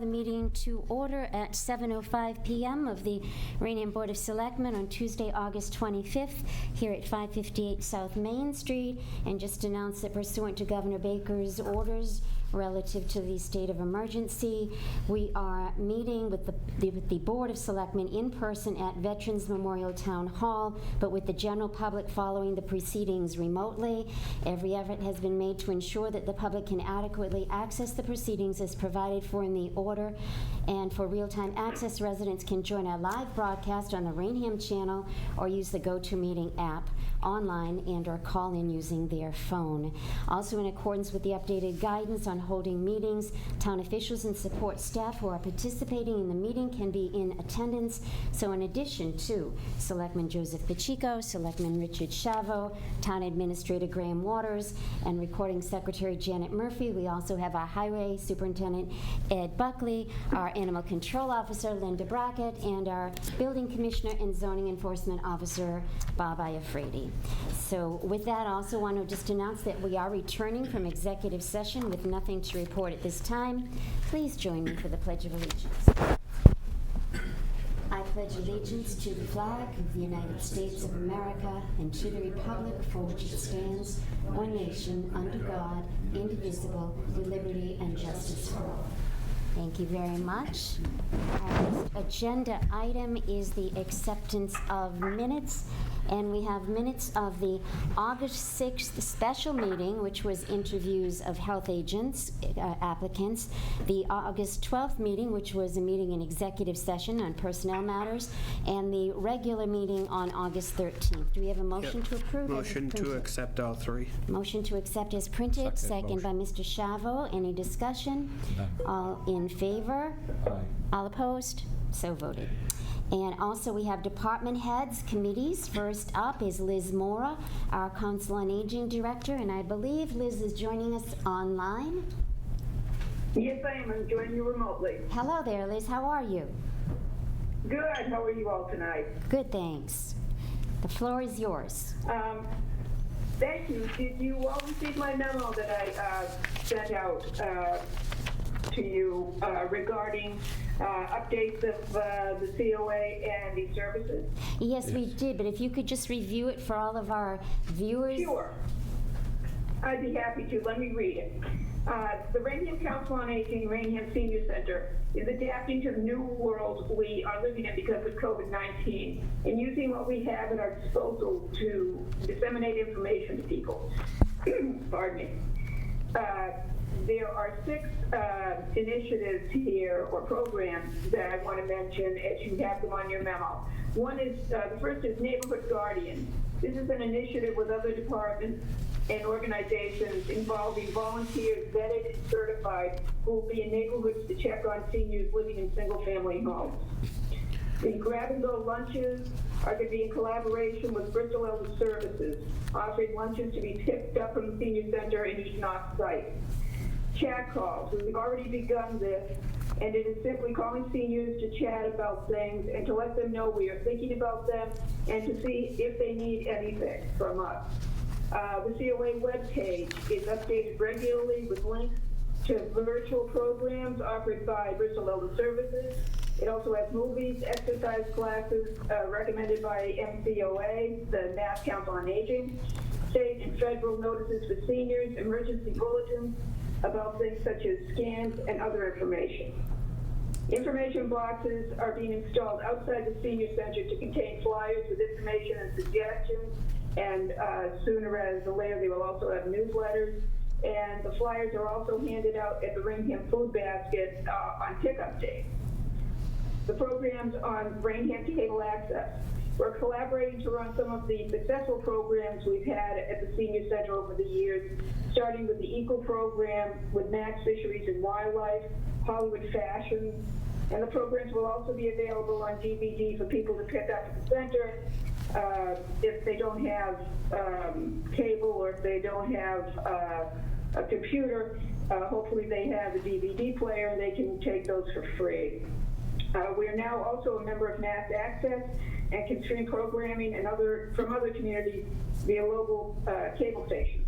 The meeting to order at 7:05 p.m. of the Raynham Board of Selectmen on Tuesday, August 25th, here at 558 South Main Street, and just announce that pursuant to Governor Baker's orders relative to the state of emergency, we are meeting with the Board of Selectmen in person at Veterans Memorial Town Hall, but with the general public following the proceedings remotely. Every effort has been made to ensure that the public can adequately access the proceedings as provided for in the order, and for real-time access, residents can join our live broadcast on the Raynham Channel or use the GoToMeeting app online and or call in using their phone. Also, in accordance with the updated guidance on holding meetings, town officials and support staff who are participating in the meeting can be in attendance. So in addition to Selectman Joseph Pacheco, Selectman Richard Chavo, Town Administrator Graham Waters, and Recording Secretary Janet Murphy, we also have our Highway Superintendent Ed Buckley, our Animal Control Officer Linda Brackett, and our Building Commissioner and Zoning Enforcement Officer Bob Iafredi. So with that, I also want to just announce that we are returning from executive session with nothing to report at this time. Please join me for the Pledge of Allegiance. I pledge allegiance to the flag of the United States of America and to the republic for which it stands, one nation, under God, indivisible, with liberty and justice for all. Thank you very much. Our next agenda item is the acceptance of minutes. And we have minutes of the August 6th special meeting, which was interviews of health agents, applicants, the August 12th meeting, which was a meeting in executive session on personnel matters, and the regular meeting on August 13th. Do we have a motion to approve? Motion to accept all three. Motion to accept as printed. Second by Mr. Chavo. Any discussion? None. All in favor? Aye. All opposed? So voted. And also we have department heads, committees. First up is Liz Mora, our Council on Aging Director, and I believe Liz is joining us online. Yes, I am. I'm joining you remotely. Hello there, Liz. How are you? Good. How are you all tonight? Good, thanks. The floor is yours. Thank you. Did you all receive my memo that I sent out to you regarding updates of the COA and the services? Yes, we did, but if you could just review it for all of our viewers. Sure. I'd be happy to. Let me read it. The Raynham Council on Aging, Raynham Senior Center, is adapting to the new world we are living in because of COVID-19 and using what we have at our disposal to disseminate information to people. Pardon me. There are 6 initiatives here, or programs, that I want to mention as you have them on your memo. One is, the first is Neighborhood Guardian. This is an initiative with other departments and organizations involving volunteers vetted and certified who will be in neighborhoods to check on seniors living in single-family homes. The grab-and-go lunches are going to be in collaboration with Bristol Elder Services, offering lunches to be picked up from the senior center and eaten off-site. Chat calls. We've already begun this, and it is simply calling seniors to chat about things and to let them know we are thinking about them and to see if they need anything from us. The COA webpage is updated regularly with links to virtual programs offered by Bristol Elder Services. It also has movies, exercise classes recommended by MCOA, the Mass Council on Aging, state and federal notices for seniors, emergency bulletins about things such as scans and other information. Information boxes are being installed outside the senior center to contain flyers with information and suggestions, and sooner rather than later they will also have newsletters, and the flyers are also handed out at the Raynham Food Basket on pickup days. The programs on Raynham Cable Access. We're collaborating to run some of the successful programs we've had at the Senior Center over the years, starting with the Equal program with Max Fisheries and Wildlife, Hollywood Fashion, and the programs will also be available on DVD for people to pick up at the center if they don't have cable or if they don't have a computer. Hopefully they have a DVD player and they can take those for free. We are now also a member of Mass Access and can stream programming and from other communities via local cable stations.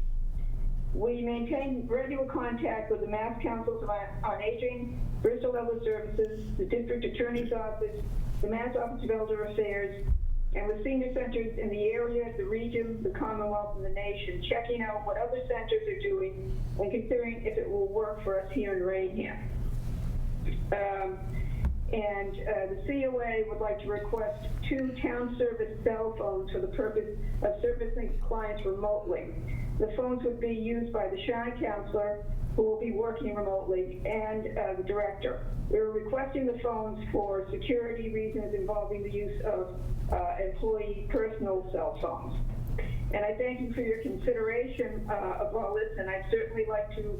We maintain regular contact with the Mass Councils on Aging, Bristol Elder Services, the District Attorney's Office, the Mass Office of Elder Affairs, and with senior centers in the area, the region, the Commonwealth, and the nation, checking out what other centers are doing and considering if it will work for us here in Raynham. The COA would like to request 2 town service cell phones for the purpose of servicing clients remotely. The phones would be used by the Shine Counselor, who will be working remotely, and the director. We're requesting the phones for security reasons involving the use of employee personal cell phones. And I thank you for your consideration of all this, and I'd certainly like to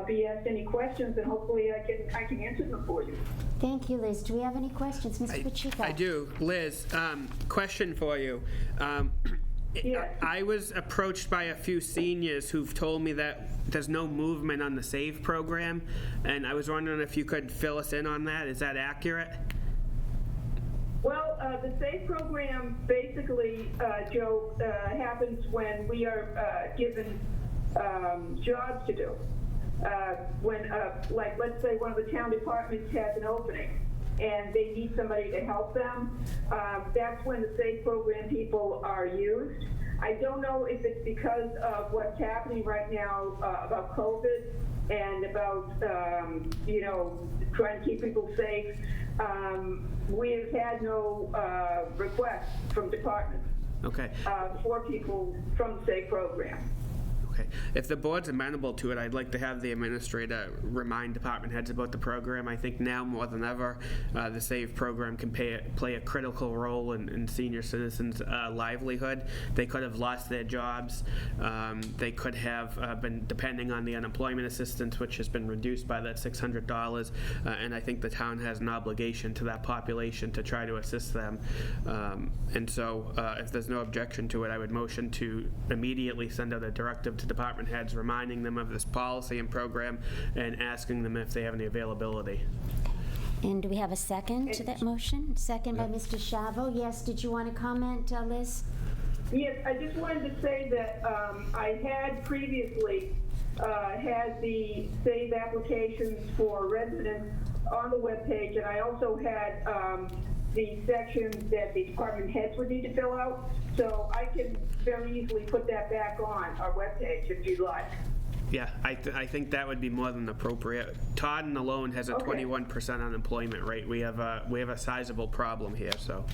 be asked any questions, and hopefully I can answer them for you. Thank you, Liz. Do we have any questions? Mr. Pacheco? I do. Liz, question for you. Yes. I was approached by a few seniors who've told me that there's no movement on the SAVE program, and I was wondering if you could fill us in on that. Is that accurate? Well, the SAFE program basically, Joe, happens when we are given jobs to do. When, like, let's say one of the town departments has an opening and they need somebody to help them, that's when the SAFE program people are used. I don't know if it's because of what's happening right now about COVID and about, you know, trying to keep people safe. We've had no requests from departments for people from the SAFE program. Okay. If the board's amenable to it, I'd like to have the administrator remind department heads about the program. I think now more than ever, the SAVE program can play a critical role in senior citizens' livelihood. They could have lost their jobs. They could have been depending on the unemployment assistance, which has been reduced by that $600. And I think the town has an obligation to that population to try to assist them. And so if there's no objection to it, I would motion to immediately send out a directive to department heads reminding them of this policy and program and asking them if they have any availability. And do we have a second to that motion? Second by Mr. Shavo. Yes, did you want to comment, Liz? Yes, I just wanted to say that I had previously had the SAVE applications for residents on the webpage, and I also had the sections that the department heads would need to fill out. So I can very easily put that back on our webpage if you'd like. Yeah, I think that would be more than appropriate. Taunton alone has a 21% unemployment rate. We have a sizable problem here. So.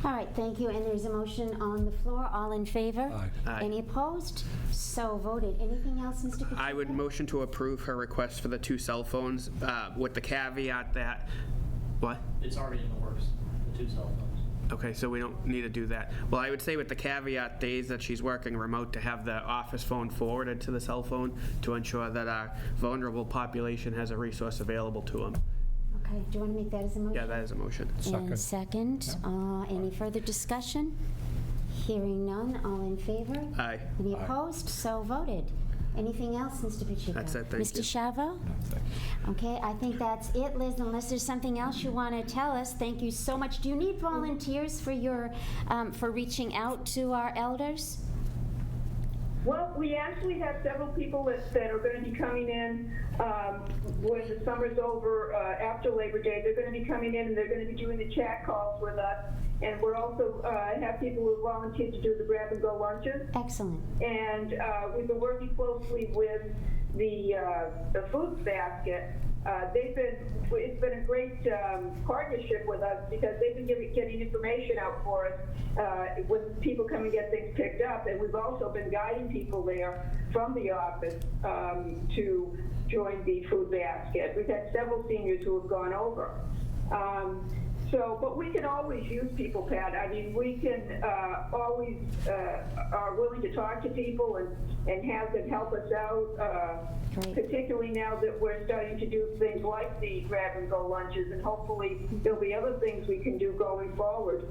All right, thank you. And there's a motion on the floor. All in favor? Aye. Any opposed? So voted. Anything else, Mr. Pacheco? I would motion to approve her request for the 2 cell phones with the caveat that, what? It's already in the works, the 2 cell phones. Okay, so we don't need to do that. Well, I would say with the caveat days that she's working remote to have the office phone forwarded to the cell phone to ensure that our vulnerable population has a resource available to them. Okay, do you want to make that as a motion? Yeah, that is a motion. And second, any further discussion? Hearing none, all in favor? Aye. Any opposed? So voted. Anything else, Mr. Pacheco? That's it, thank you. Mr. Shavo? Okay, I think that's it, Liz, unless there's something else you want to tell us. Thank you so much. Do you need volunteers for your, for reaching out to our elders? Well, we actually have several people that are going to be coming in when the summer's over after Labor Day. They're going to be coming in and they're going to be doing the chat calls with us. And we're also have people who volunteer to do the grab and go lunches. Excellent. And we've been working closely with the food basket. It's been a great partnership with us because they've been getting information out for us when people come and get things picked up. And we've also been guiding people there from the office to join the food basket. We've had several seniors who have gone over. But we can always use people, Pat. I mean, we can always are willing to talk to people and have them help us out, particularly now that we're starting to do things like the grab and go lunches, and hopefully there'll be other things we can do going forward,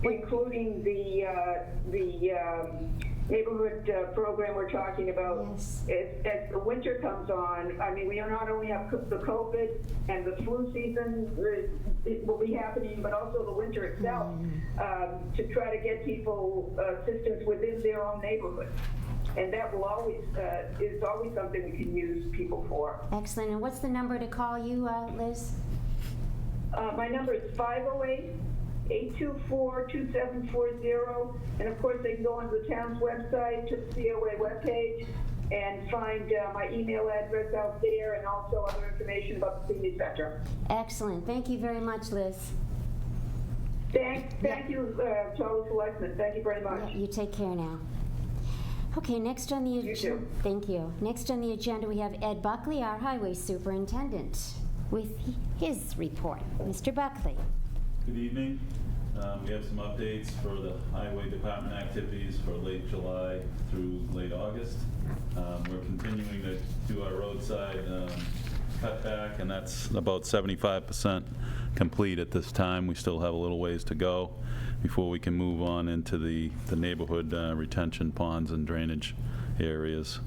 including the neighborhood program we're talking about. Yes. As the winter comes on, I mean, we not only have the COVID and the flu season it will be happening, but also the winter itself, to try to get people assistance within their own neighborhood. And that will always, is always something we can use people for. Excellent. And what's the number to call you, Liz? My number is 508-824-2740, and of course they can go onto the town's website, to the COA webpage, and find my email address out there, and also other information about the senior center. Excellent. Thank you very much, Liz. Thank you to all the selectmen. Thank you very much. Yeah, you take care now. Okay, next on the You too. Thank you. Next on the agenda, we have Ed Buckley, our highway superintendent, with his report. Mr. Buckley. Good evening. We have some updates for the highway department activities for late July through late August. We're continuing to do our roadside cutback, and that's about 75% complete at this time. We still have a little ways to go before we can move on into the neighborhood retention ponds and drainage areas.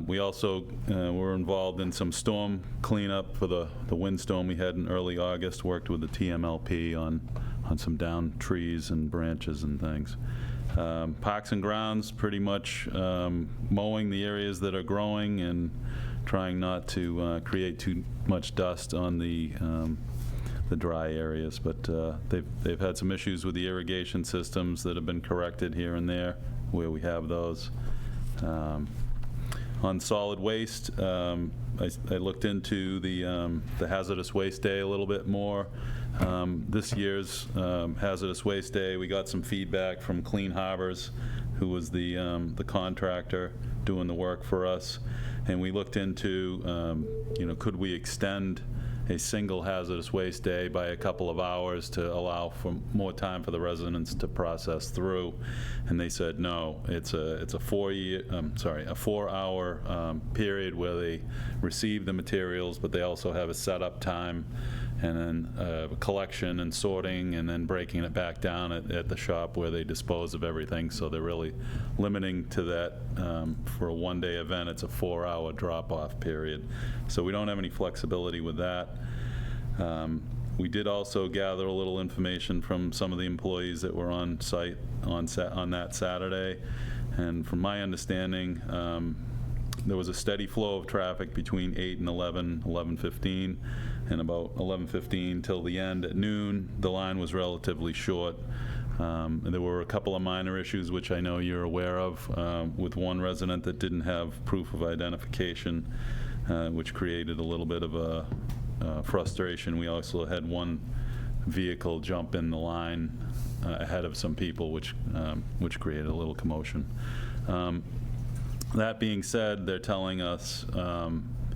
We also were involved in some storm cleanup for the windstorm we had in early August, worked with the TMLP on some downed trees and branches and things. Parks and grounds, pretty much mowing the areas that are growing and trying not to create too much dust on the dry areas, but they've had some issues with the irrigation systems that have been corrected here and there where we have those. On solid waste, I looked into the hazardous waste day a little bit more. This year's hazardous waste day, we got some feedback from Clean Harbors, who was the contractor doing the work for us, and we looked into, could we extend a single hazardous waste day by a couple of hours to allow for more time for the residents to process through, and they said no. It's a 4-hour period where they receive the materials, but they also have a setup time, and then collection and sorting, and then breaking it back down at the shop where they dispose of everything. So they're really limiting to that. For a one-day event, it's a 4-hour drop-off period. So we don't have any flexibility with that. We did also gather a little information from some of the employees that were on site on that Saturday. And from my understanding, there was a steady flow of traffic between 8 and 11:15, and about 11:15 till the end at noon, the line was relatively short. And there were a couple of minor issues, which I know you're aware of, with one resident that didn't have proof of identification, which created a little bit of a frustration. We also had one vehicle jump in the line ahead of some people, which created a little commotion. That being said, they're telling us,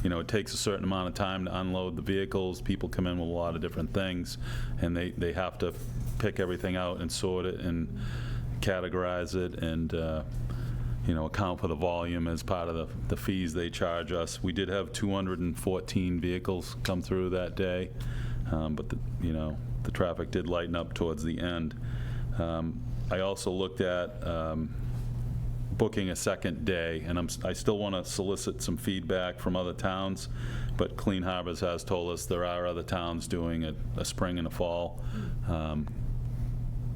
it takes a certain amount of time to unload the vehicles. People come in with a lot of different things, and they have to pick everything out and sort it and categorize it and account for the volume as part of the fees they charge us. We did have 214 vehicles come through that day, but the traffic did lighten up towards the end. I also looked at booking a second day, and I still want to solicit some feedback from other towns, but Clean Harbors has told us there are other towns doing a spring and a fall.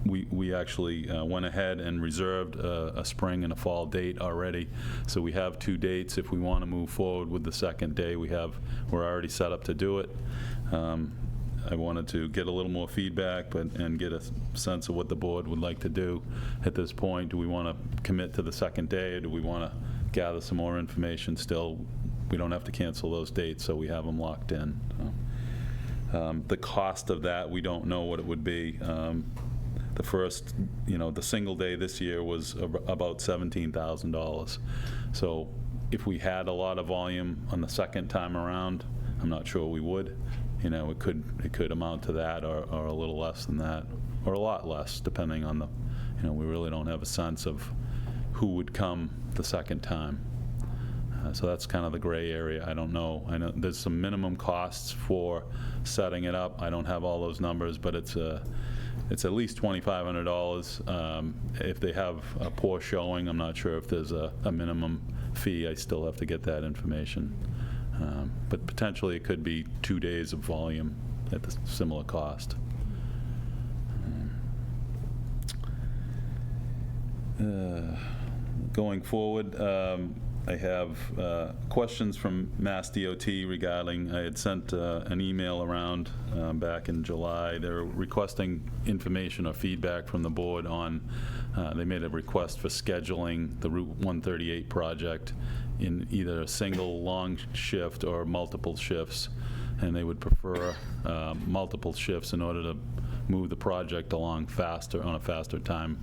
We actually went ahead and reserved a spring and a fall date already, so we have 2 dates. If we want to move forward with the second day, we're already set up to do it. I wanted to get a little more feedback and get a sense of what the board would like to do at this point. Do we want to commit to the second day, or do we want to gather some more information still? We don't have to cancel those dates, so we have them locked in. So, the cost of that, we don't know what it would be. The first, the single day this year was about $17,000. So if we had a lot of volume on the second time around, I'm not sure we would. It could amount to that, or a little less than that, or a lot less, depending on we really don't have a sense of who would come the second time. So that's kind of the gray area. I don't know. I know there's some minimum costs for setting it up. I don't have all those numbers, but it's at least $2,500. If they have a poor showing, I'm not sure if there's a minimum fee. I still have to get that information. But potentially it could be 2 days of volume at the similar cost. Going Going forward, I have questions from Mass DOT regarding, I had sent an email around back in July. They're requesting information or feedback from the board on, they made a request for scheduling the Route 138 project in either a single long shift or multiple shifts, and they would prefer multiple shifts in order to move the project along faster, on a faster time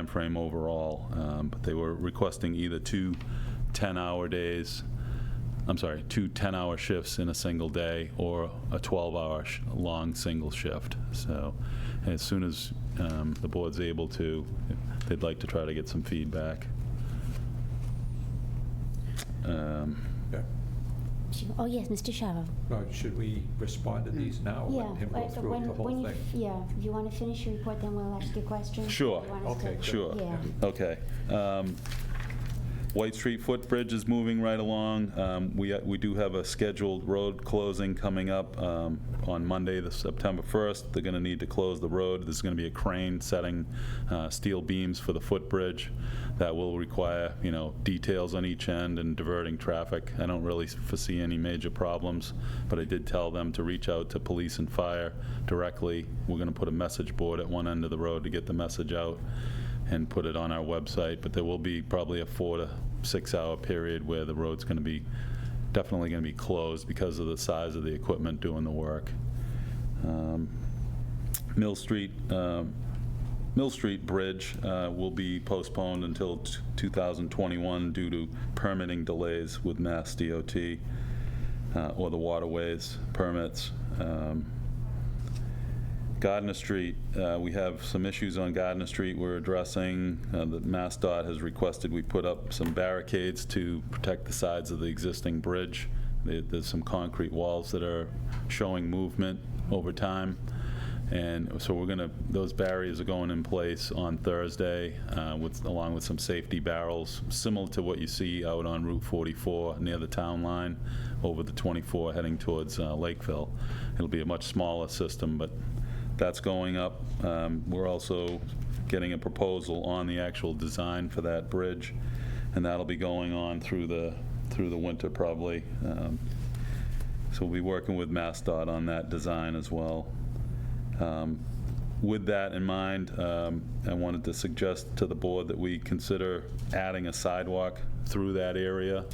frame overall. But they were requesting either two 10-hour shifts in a single day, or a 12-hour long single shift. So as soon as the board's able to, they'd like to try to get some feedback. Yeah. Oh, yes, Mr. Sharrow. Should we respond to these now, or Yeah. let him go through the whole thing? Yeah, if you want to finish your report, then we'll ask you questions. Sure. You want us to- Okay, good. Sure. Yeah. Okay. White Street footbridge is moving right along. We do have a scheduled road closing coming up on Monday, the September 1st. They're going to need to close the road. There's going to be a crane setting steel beams for the footbridge. That will require, details on each end and diverting traffic. I don't really foresee any major problems, but I did tell them to reach out to police and fire directly. We're going to put a message board at one end of the road to get the message out and put it on our website, but there will be probably a 4 to 6 hour period where the road's going to be, definitely going to be closed because of the size of the equipment doing the work. Mill Street Bridge will be postponed until 2021 due to permitting delays with Mass DOT or the waterways permits. Gardner Street, we have some issues on Gardner Street we're addressing. The MassDOT has requested we put up some barricades to protect the sides of the existing bridge. There's some concrete walls that are showing movement over time. And so those barriers are going in place on Thursday along with some safety barrels, similar to what you see out on Route 44 near the town line over the 24 heading towards Lakeville. It'll be a much smaller system, but that's going up. We're also getting a proposal on the actual design for that bridge, and that'll be going on through the winter probably. So we'll be working with MassDOT on that design as well. With that in mind, I wanted to suggest to the board that we consider adding a sidewalk through that area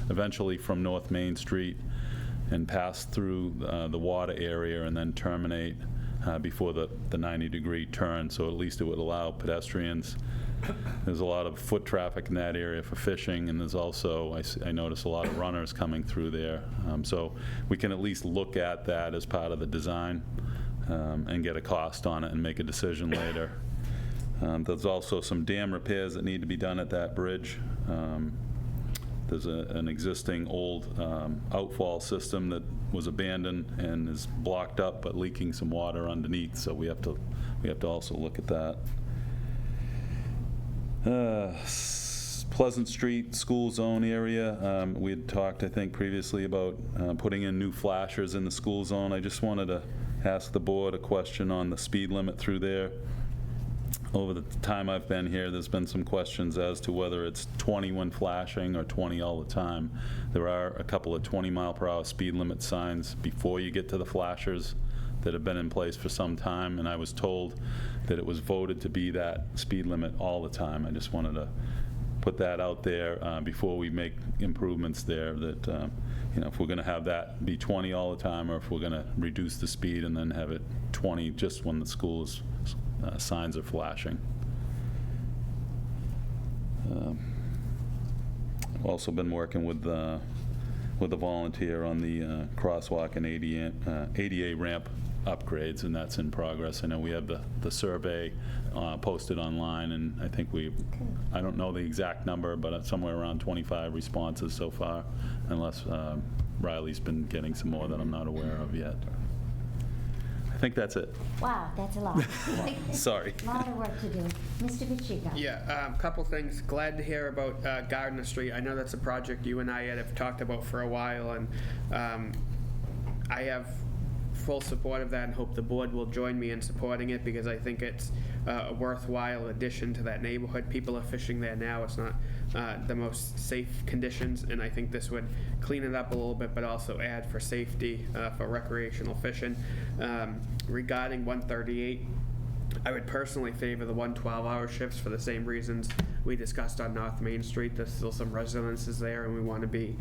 eventually from North Main Street and pass through the water area and then terminate before the 90-degree turn, so at least it would allow pedestrians. There's a lot of foot traffic in that area for fishing, and there's also, I notice a lot of runners coming through there. So we can at least look at that as part of the design and get a cost on it and make a decision later. There's also some dam repairs that need to be done at that bridge. There's an existing old outfall system that was abandoned and is blocked up but leaking some water underneath, so we have to also look at that. Pleasant Street school zone area. We had talked, I think, previously about putting in new flashers in the school zone. I just wanted to ask the board a question on the speed limit through there. Over the time I've been here, there's been some questions as to whether it's 20 when flashing or 20 all the time. There are a couple of 20-mile-per-hour speed limit signs before you get to the flashers that have been in place for some time, and I was told that it was voted to be that speed limit all the time. I just wanted to put that out there before we make improvements there, that if we're going to have that be 20 all the time, or if we're going to reduce the speed and then have it 20 just when the school's signs are flashing. I've also been working with the volunteer on the crosswalk and ADA ramp upgrades, and that's in progress. I know we have the survey posted online, and I think I don't know the exact number, but it's somewhere around 25 responses so far, unless Riley's been getting some more that I'm not aware of yet. I think that's it. Wow, that's a lot. Sorry. A lot of work to do. Mr. Pacheco? Yeah, a couple things. Glad to hear about Gardner Street. I know that's a project you and I have talked about for a while, and I have full support of that and hope the board will join me in supporting it, because I think it's a worthwhile addition to that neighborhood. People are fishing there now. It's not the most safe conditions, and I think this would clean it up a little bit, but also add for safety for recreational fishing. Regarding 138, I would personally favor the 12-hour shifts for the same reasons we discussed on North Main Street. There's still some residences there, and we want to be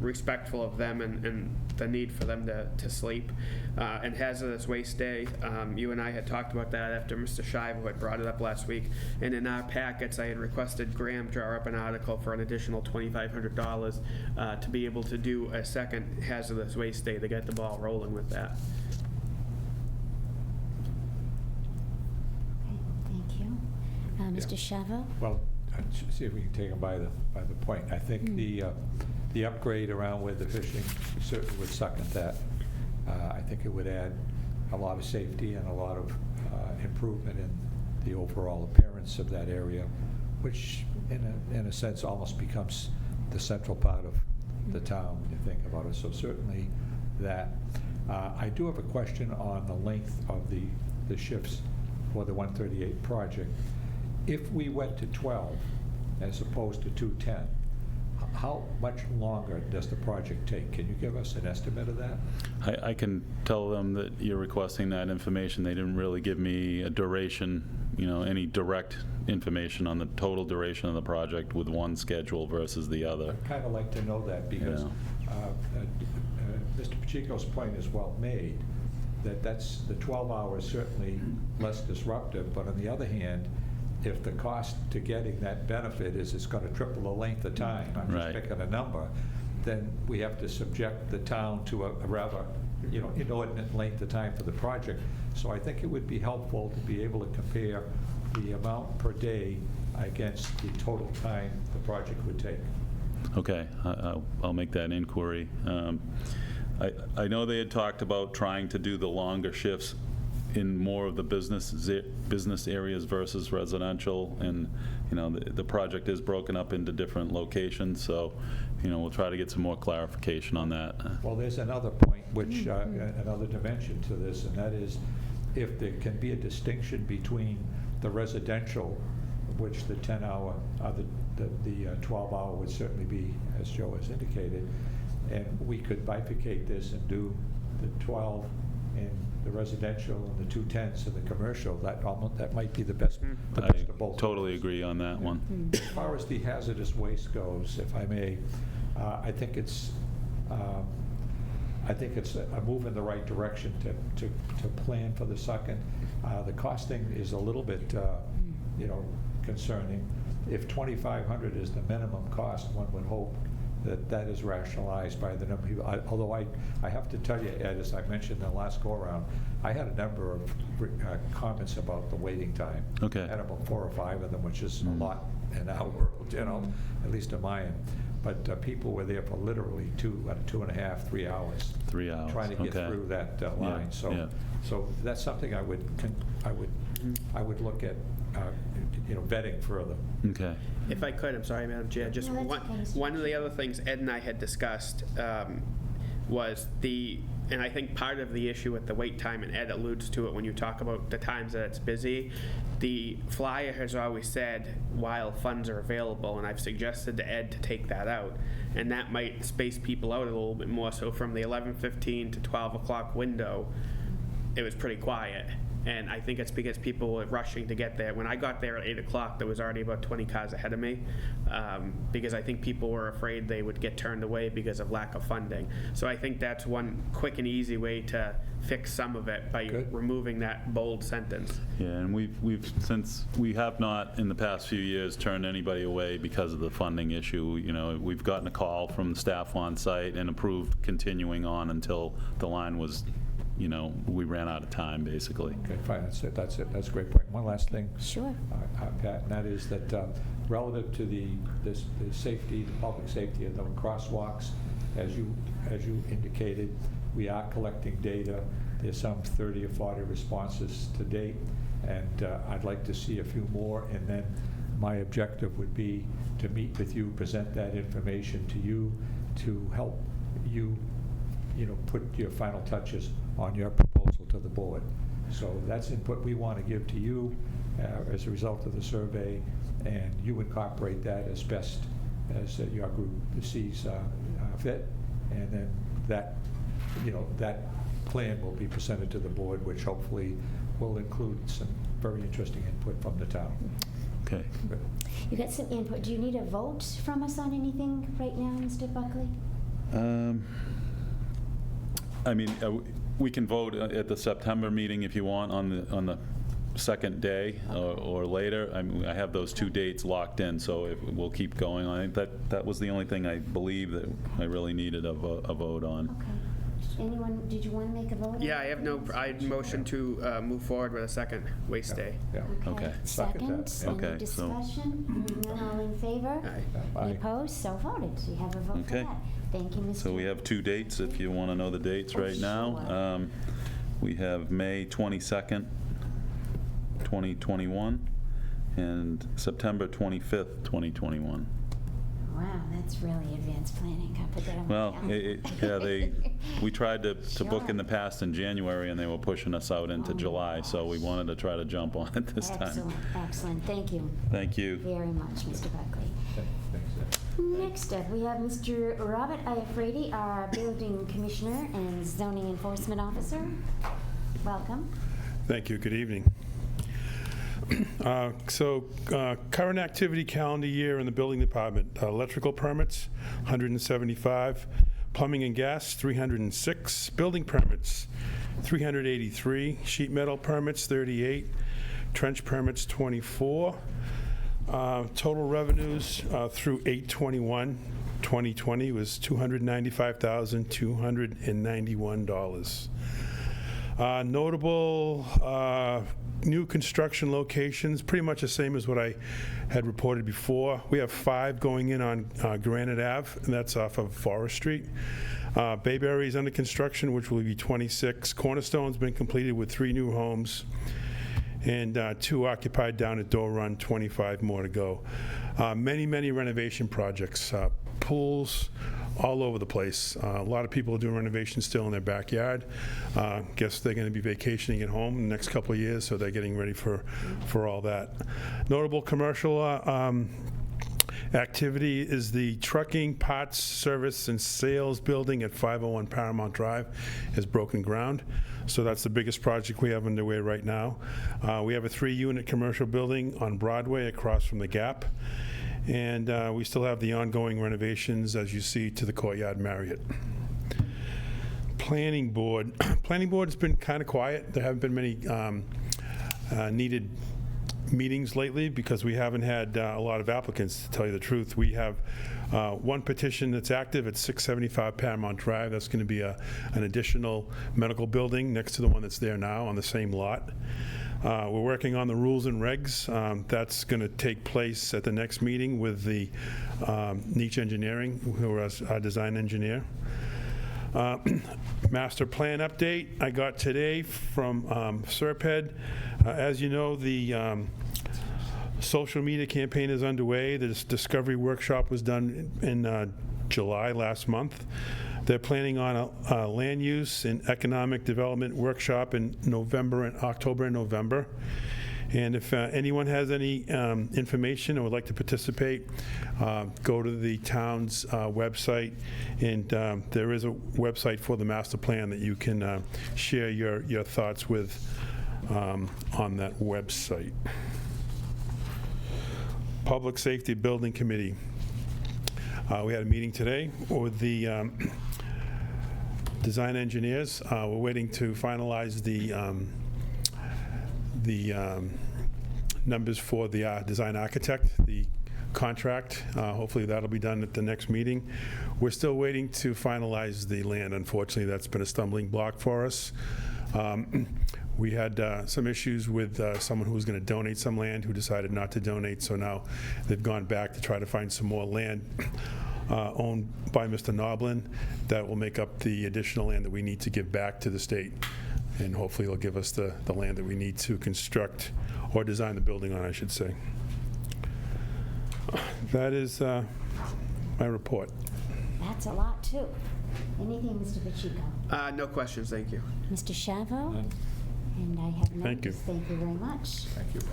respectful of them and the need for them to sleep. And hazardous waste day, you and I had talked about that after Mr. Shiver had brought it up last week. And in our packets, I had requested Graham draw up an article for an additional $2,500 to be able to do a second hazardous waste day to get the ball rolling with that. Thank you. Mr. Shavo? Well, let's see if we can take them by the point. I think the upgrade around where the fishing certainly would second that. I think it would add a lot of safety and a lot of improvement in the overall appearance of that area, which in a sense almost becomes the central part of the town when you think about it. So certainly that. I do have a question on the length of the shifts for the 138 project. If we went to 12 as opposed to 210, how much longer does the project take? Can you give us an estimate of that? I can tell them that you're requesting that information. They didn't really give me a duration, any direct information on the total duration of the project with one schedule versus the other. I'd kind of like to know that because Mr. Pacheco's point is well made, that's the 12 hours certainly less disruptive, but on the other hand, if the cost to getting that benefit is it's going to triple the length of time, I'm just picking a number, then we have to subject the town to a rather inordinate length of time for the project. So I think it would be helpful to be able to compare the amount per day against the total time the project would take. Okay, I'll make that inquiry. I know they had talked about trying to do the longer shifts in more of the business areas versus residential, and the project is broken up into different locations, so we'll try to get some more clarification on that. Well, there's another point, which another dimension to this, and that is if there can be a distinction between the residential, which the 10-hour, the 12-hour would certainly be, as Joe has indicated, and we could bifurcate this and do the 12 in the residential and the 210s in the commercial. That might be the best of both. I totally agree on that one. As far as the hazardous waste goes, if I may, I think it's a move in the right direction to plan for the second. The costing is a little bit concerning. If $2,500 is the minimum cost, one would hope that is rationalized by the number of people. Although I have to tell you, Ed, as I mentioned in the last go-around, I had a number of comments about the waiting time. Okay. I had about 4 or 5 of them, which is a lot in our world, at least in mine. But people were there for literally 2.5, 3 hours. 3 hours. Trying to get through that line. So that's something I would look at, vetting further. Okay. If I could, I'm sorry, Madam Chair, just No, that's okay. one of the other things Ed and I had discussed was and I think part of the issue with the wait time, and Ed alludes to it when you talk about the times that it's busy, the flyer has always said while funds are available, and I've suggested to Ed to take that out, and that might space people out a little bit more. So from the 11:15 to 12 o'clock window, it was pretty quiet. And I think it's because people were rushing to get there. When I got there at 8 o'clock, there was already about 20 cars ahead of me, because I think people were afraid they would get turned away because of lack of funding. So I think that's one quick and easy way to fix some of it by removing that bold sentence. Yeah, and since we have not in the past few years turned anybody away because of the funding issue, we've gotten a call from the staff on site and approved continuing on until the line was, we ran out of time, basically. Okay, fine, that's it. That's a great point. One last thing. Sure. Pat, and that is that relative to the safety, the public safety of the crosswalks, as you indicated, we are collecting data. There's some 30 or 40 responses to date, and I'd like to see a few more, and then my objective would be to meet with you, present that information to you, to help you put your final touches on your proposal to the board. So that's input we want to give to you as a result of the survey, and you incorporate that as best as your group sees fit, and then that, that plan will be presented to the board, which hopefully will include some very interesting input from the town. Okay. Good. You got some input. Do you need a vote from us on anything right now, Mr. Buckley? I mean, we can vote at the September meeting if you want on the second day or later. I mean, I have those 2 dates locked in, so we'll keep going. I think that was the only thing I believe that I really needed a vote on. Okay. Anyone, did you want to make a vote? Yeah, I motion to move forward with a second waste day. Yeah. Okay. Second, Second that, yeah. any Okay, so- discussion? Hearing none, all in favor? Aye. Any Aye. opposed? So voted. So you have a vote for Okay. that. Thank you, Mr. So we have 2 dates, if you want to know the dates Oh, right now. sure. We have May 22nd, 2021, and September 25th, 2021. Wow, that's really advanced planning. I put that on my Well, calendar. we tried to book Sure. in the past in January, and they were pushing us out into Oh, my July, so we gosh. wanted to try to jump on it this time. Excellent, excellent. Thank you Thank you. very much, Mr. Buckley. Thanks. Next up, we have Mr. Robert Iafredi, our Building Commissioner and Zoning Enforcement Officer. Welcome. Thank you. Good evening. Current activity calendar year in the building department: electrical permits, 175; plumbing and gas, 306; building permits, 383; sheet metal permits, 38; trench permits, 24. Total revenues through 8/21/2020 was $295,291. Notable new construction locations, pretty much the same as what I had reported before. We have 5 going in on Granite Ave, and that's off of Forest Street. Bayberry is under construction, which will be 26. Cornerstone's been completed with 3 new homes, and 2 occupied down at Door Run, 25 more to go. Many renovation projects, pools all over the place. A lot of people are doing renovations still in their backyard. Guess they're going to be vacationing at home in the next couple of years, so they're getting ready for all that. Notable commercial activity is the trucking, parts, service, and sales building at 501 Paramount Drive has broken ground. So that's the biggest project we have underway right now. We have a 3-unit commercial building on Broadway across from the Gap. And we still have the ongoing renovations, as you see, to the Courtyard Marriott. Planning Board. Planning Board has been kind of quiet. There haven't been many needed meetings lately because we haven't had a lot of applicants, to tell you the truth. We have 1 petition that's active at 675 Paramount Drive. That's going to be an additional medical building next to the one that's there now on the same lot. We're working on the rules and regs. That's going to take place at the next meeting with the Niche Engineering, who is our design engineer. Master plan update I got today from Serped. As you know, the social media campaign is underway. The discovery workshop was done in July last month. They're planning on a land use and economic development workshop in October and November. And if anyone has any information or would like to participate, go to the town's website, and there is a website for the master plan that you can share your thoughts with on that website. Public Safety Building Committee. We had a meeting today with the design engineers. We're waiting to finalize the numbers for the design architect, the contract. Hopefully that'll be done at the next meeting. We're still waiting to finalize the land. Unfortunately, that's been a stumbling block for us. We had some issues with someone who was going to donate some land who decided not to donate, so now they've gone back to try to find some more land owned by Mr. Noblin that will make up the additional land that we need to give back to the state. And hopefully it'll give us the land that we need to construct or design the building on, I should say. That is my report. That's a lot, too. Anything, Mr. Pacheco? No questions, thank you. Mr. Shavo? And I have none. Thank you. Thank you very much. Thank you, Bob.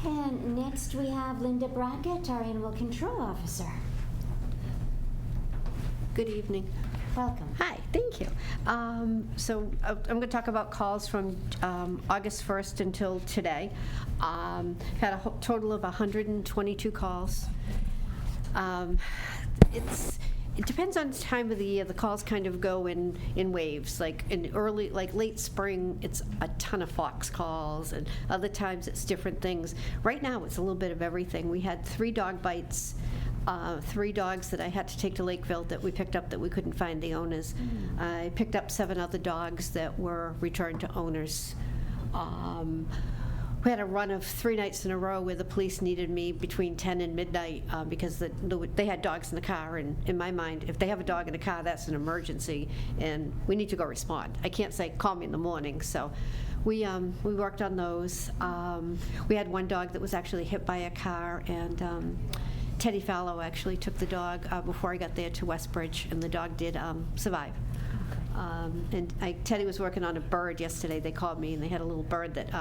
And next we have Linda Brackett, our Animal Control Officer. Good evening. Welcome. Hi, thank you. So I'm going to talk about calls from August 1st until today. Had a total of 122 calls. It depends on the time of the year. The calls kind of go in waves. Like in late spring, it's a ton of fox calls, and other times it's different things. Right now, it's a little bit of everything. We had 3 dog bites. 3 dogs that I had to take to Lakeville that we picked up that we couldn't find the owners. I picked up 7 other dogs that were returned to owners. We had a run of 3 nights in a row where the police needed me between 10 and midnight because they had dogs in the car, and in my mind, if they have a dog in the car, that's an emergency, and we need to go respond. I can't say, call me in the morning, so we worked on those. We had 1 dog that was actually hit by a car, and Teddy Fallow actually took the dog before I got there to Westbridge, and the dog did survive. And Teddy was working on a bird yesterday. They called me, and they had a little bird that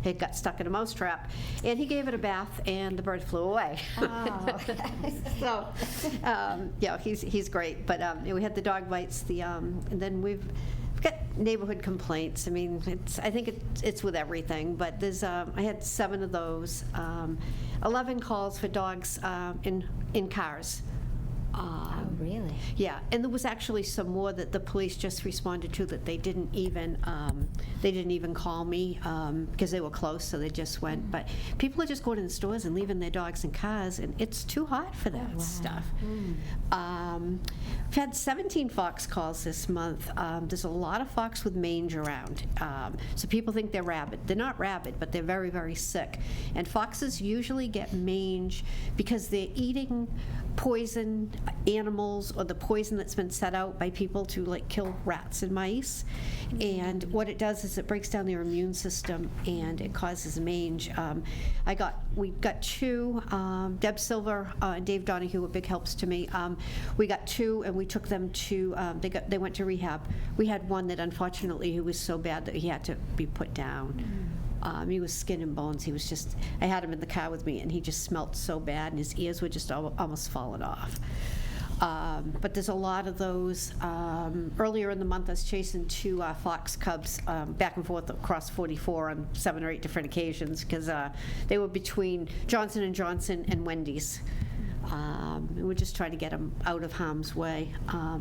had got stuck in a mouse trap, and he gave it a bath, and the bird flew away. Oh. So, yeah, he's great. But we had the dog bites. And then we've got neighborhood complaints. I mean, I think it's with everything. But there's I had 7 of those. 11 calls for dogs in cars. Oh, really? Yeah, and there was actually some more that the police just responded to that they didn't even call me because they were close, so they just went. But people are just going to the stores and leaving their dogs in cars, and it's too hot for that stuff. We've had 17 fox calls this month. There's a lot of fox with mange around, so people think they're rabid. They're not rabid, but they're very, very sick. And foxes usually get mange because they're eating poison animals or the poison that's been set out by people to like kill rats and mice. And what it does is it breaks down their immune system and it causes mange. We got 2, Deb Silver and Dave Donahue were big helps to me. We got 2 and we took them to, they went to rehab. We had 1 that unfortunately he was so bad that he had to be put down. He was skin and bones. He was just, I had him in the car with me, and he just smelled so bad, and his ears were just almost falling off. But there's a lot of those. Earlier in the month, I was chasing 2 fox cubs back and forth across 44 on 7 or 8 different occasions because they were between Johnson & Johnson and Wendy's. And we're just trying to get them out of harm's way. A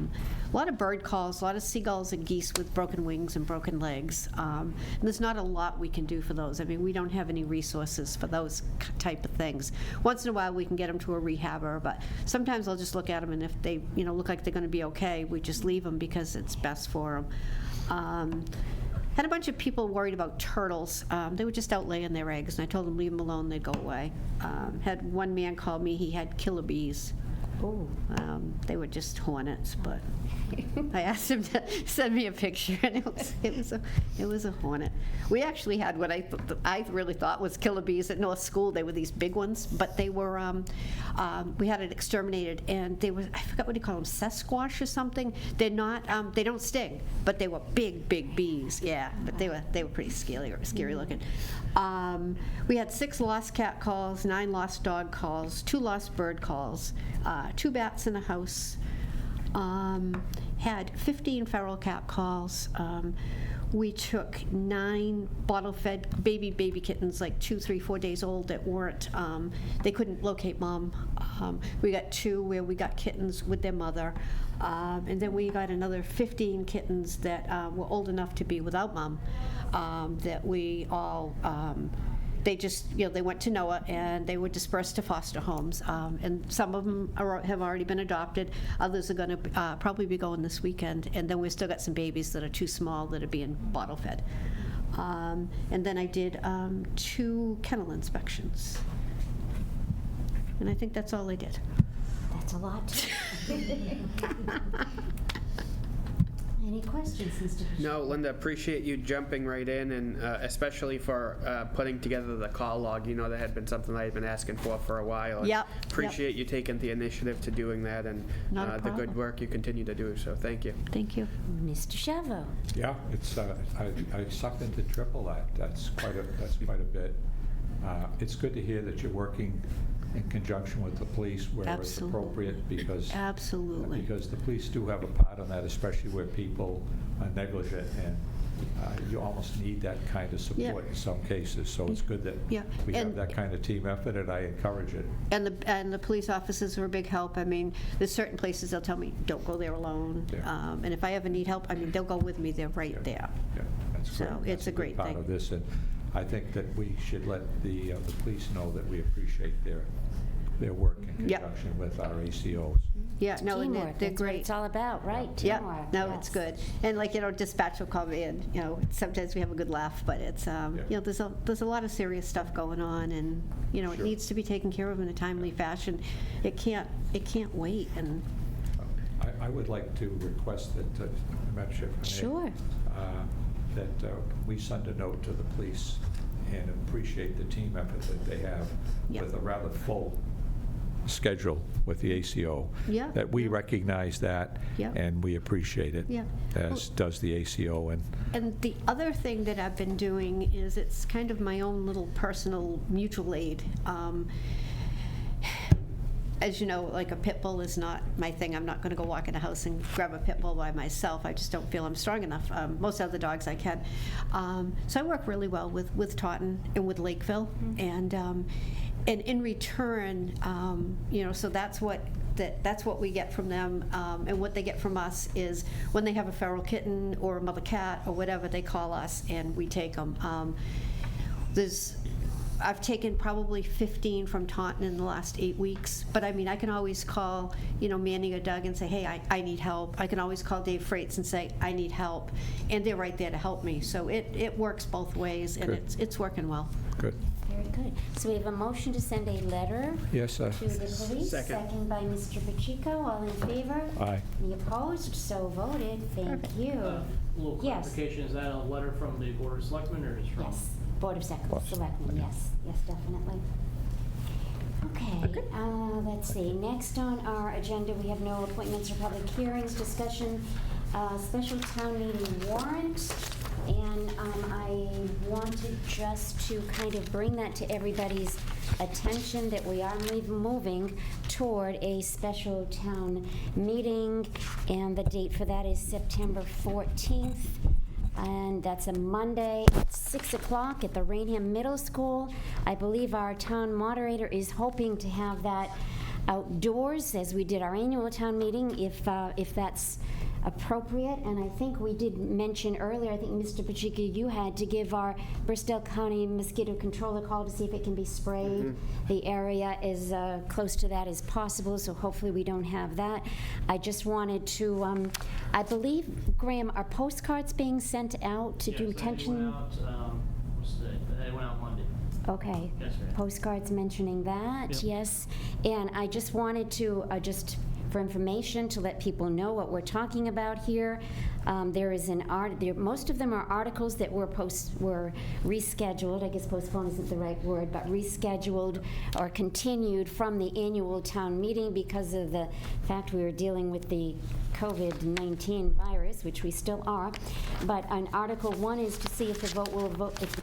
lot of bird calls, a lot of seagulls and geese with broken wings and broken legs. And there's not a lot we can do for those. I mean, we don't have any resources for those type of things. Once in a while, we can get them to a rehabber, but sometimes I'll just look at them, and if they, look like they're going to be okay, we just leave them because it's best for them. Had a bunch of people worried about turtles. They were just out laying their eggs, and I told them leave them alone, they'd go away. Had 1 man call me, he had killer bees. Oh. They were just hornets, but I asked him to send me a picture, and it was a hornet. We actually had what I really thought was killer bees at North School. They were these big ones, but they were we had it exterminated, and they were, I forgot what you call them, Sasquatch or something. They're not they don't sting, but they were big bees. Yeah, but they were pretty scary looking. We had 6 lost cat calls, 9 lost dog calls, 2 lost bird calls, 2 bats in the house. Had 15 feral cat calls. We took 9 bottle-fed baby kittens, like 2, 3, 4 days old, that weren't, they couldn't locate mom. We got 2 where we got kittens with their mother. And then we got another 15 kittens that were old enough to be without mom, that we all, they just, they went to NOAA and they were dispersed to foster homes. And some of them have already been adopted. Others are going to probably be going this weekend. And then we've still got some babies that are too small that are being bottle fed. And then I did 2 kennel inspections. And I think that's all I did. That's a lot. Any questions, Mr. Bishop? No, Linda, appreciate you jumping right in, and especially for putting together the call log. You know, that had been something I had been asking for a while. and Yep, Appreciate you taking the initiative to doing that, and Not a the good problem. work you continue to do, so thank you. Thank you. Mr. Shavo? Yeah, it's, I sucked into triple that. That's quite a bit. It's good to hear that you're working in conjunction with the police where it's Absolutely. appropriate, because Absolutely. the police do have a part on that, especially where people are negligent, and you almost need that kind of Yeah. support in some cases. So it's good that Yeah, we have and- that kind of team effort, and I encourage it. And the police officers are a big help. I mean, there's certain places they'll tell me, don't go there alone. Yeah. And if I ever need help, I mean, they'll go with me. They're right there. Yeah, that's So great. it's That's a great good thing. part of this, and I think that we should let the police know that we appreciate their work in Yep. conjunction with our ACOs. Yeah, no, and Teamwork, they're that's what great. it's all about, right? Yeah, Teamwork, no, it's yes. good. And like, dispatch will call me and, sometimes we have a good laugh, but it's, there's a lot of serious stuff going on, and, it Sure. needs to be taken care of in a timely fashion. It can't wait, and, I would like to request that, Madam Chair, if I may, Sure. that we send a note to the police and appreciate the team effort that they have Yep. with a rather full schedule with the ACO. Yeah. That we recognize that, Yeah. and we appreciate it, Yeah. as does the ACO. And the other thing that I've been doing is it's kind of my own little personal mutual aid. As you know, like a pit bull is not my thing. I'm not going to go walk in a house and grab a pit bull by myself. I just don't feel I'm strong enough. Most other dogs I can. So I work really well with Taunton and with Lakeville. And in return, so that's what we get from them. And what they get from us is when they have a feral kitten or a mother cat or whatever, they call us and we take them. I've taken probably 15 from Taunton in the last 8 weeks, but I mean, I can always call, Manny or Doug and say, hey, I need help. I can always call Dave Freites and say, I need help, and they're right there to help me. So it works both ways, and Good. it's working well. Good. Very good. So we have a motion to send a letter Yes, to the police. Second. By Mr. Pacheco. All in favor? Aye. Any opposed? So voted. Thank you. A little Yes. clarification, is that a letter from the Board of Selectmen or is it from? Yes, Board of Board. Selectmen, yes, definitely. Okay, let's see, next on our agenda, we have no appointments or public hearings, discussion, special town meeting warrant, and I wanted just to kind of bring that to everybody's attention, that we are moving toward a special town meeting, and the date for that is September 14th. And that's a Monday at 6 o'clock at the Raynham Middle School. I believe our town moderator is hoping to have that outdoors, as we did our annual town meeting, if that's appropriate. And I think we did mention earlier, I think Mr. Pacheco, you had to give our Bristol County mosquito control a call to see if it can be sprayed. The area is close to that as possible, so hopefully we don't have that. I just wanted to, I believe, Graham, are postcards being sent out to do Yes, attention? they went out Monday. Okay. Yes, ma'am. Postcards mentioning that, Yep. yes. And I just wanted to, just for information, to let people know what we're talking about here. There is most of them are articles that were rescheduled. I guess postponed isn't the right word, but rescheduled or continued from the annual town meeting because of the fact we were dealing with the COVID-19 virus, which we still are. But on Article 1 is to see if the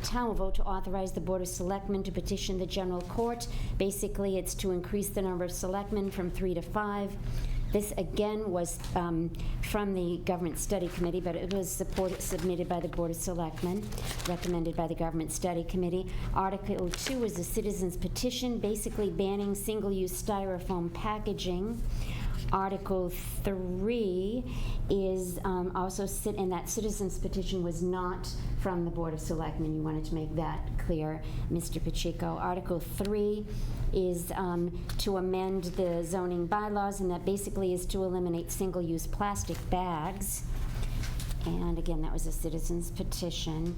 town will vote to authorize the Board of Selectmen to petition the general court. Basically, it's to increase the number of selectmen from 3 to 5. This, again, was from the Government Study Committee, but it was submitted by the Board of Selectmen, recommended by the Government Study Committee. Article 2 is a citizen's petition, basically banning single-use styrofoam packaging. Article 3 is also and that citizen's petition was not from the Board of Selectmen. You wanted to make that clear, Mr. Pacheco. Article 3 is to amend the zoning bylaws, and that basically is to eliminate single-use plastic bags. And again, that was a citizen's petition.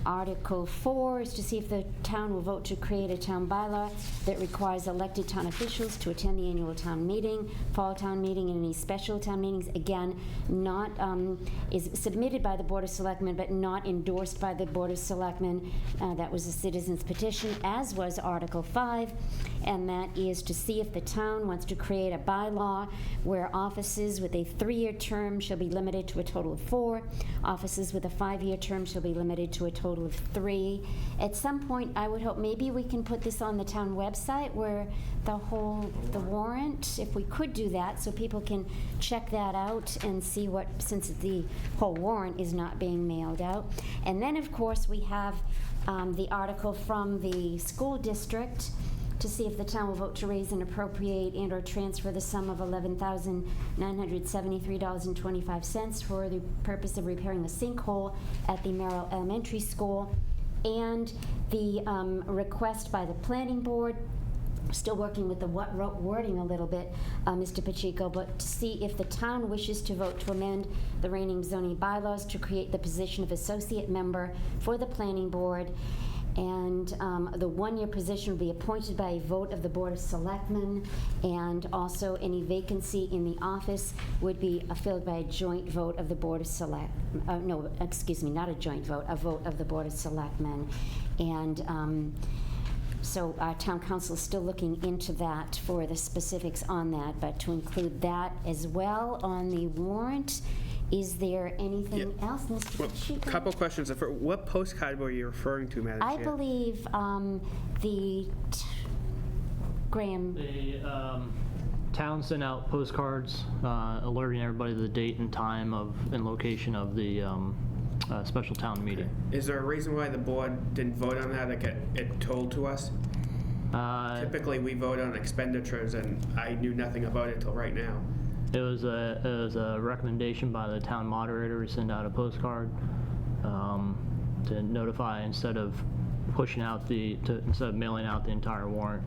Article 4 is to see if the town will vote to create a town bylaw that requires elected town officials to attend the annual town meeting, fall town meeting, and any special town meetings. Again, not, is submitted by the Board of Selectmen, but not endorsed by the Board of Selectmen. That was a citizen's petition, as was Article 5, and that is to see if the town wants to create a bylaw where offices with a 3-year term shall be limited to a total of 4, offices with a 5-year term shall be limited to a total of 3. At some point, I would hope maybe we can put this on the town website where the warrant, if we could do that, so people can check that out and see what, since the whole warrant is not being mailed out. And then, of course, we have the article from the school district to see if the town will vote to raise and appropriate and/or transfer the sum of $11,973.25 for the purpose of repairing a sinkhole at the Merrill Elementary School, and the request by the planning board, still working with the wording a little bit, Mr. Pacheco, but to see if the town wishes to vote to amend the Raynham zoning bylaws to create the position of associate member for the planning board. And the 1-year position will be appointed by a vote of the Board of Selectmen, and also any vacancy in the office would be filled by a joint vote of the Board of no, excuse me, not a joint vote, a vote of the Board of Selectmen. And so our town council is still looking into that for the specifics on that, but to include that as well on the warrant. Is there anything else, Mr. Pacheco? Couple questions. What postcard were you referring to, Madam I Chair? believe Graham. The town sent out postcards alerting everybody to the date and time and location of the special town meeting. Is there a reason why the board didn't vote on that or get it told to us? Typically, we vote on expenditures, and I knew nothing about it till right now. It was a recommendation by the town moderator to send out a postcard to notify instead of instead of mailing out the entire warrant.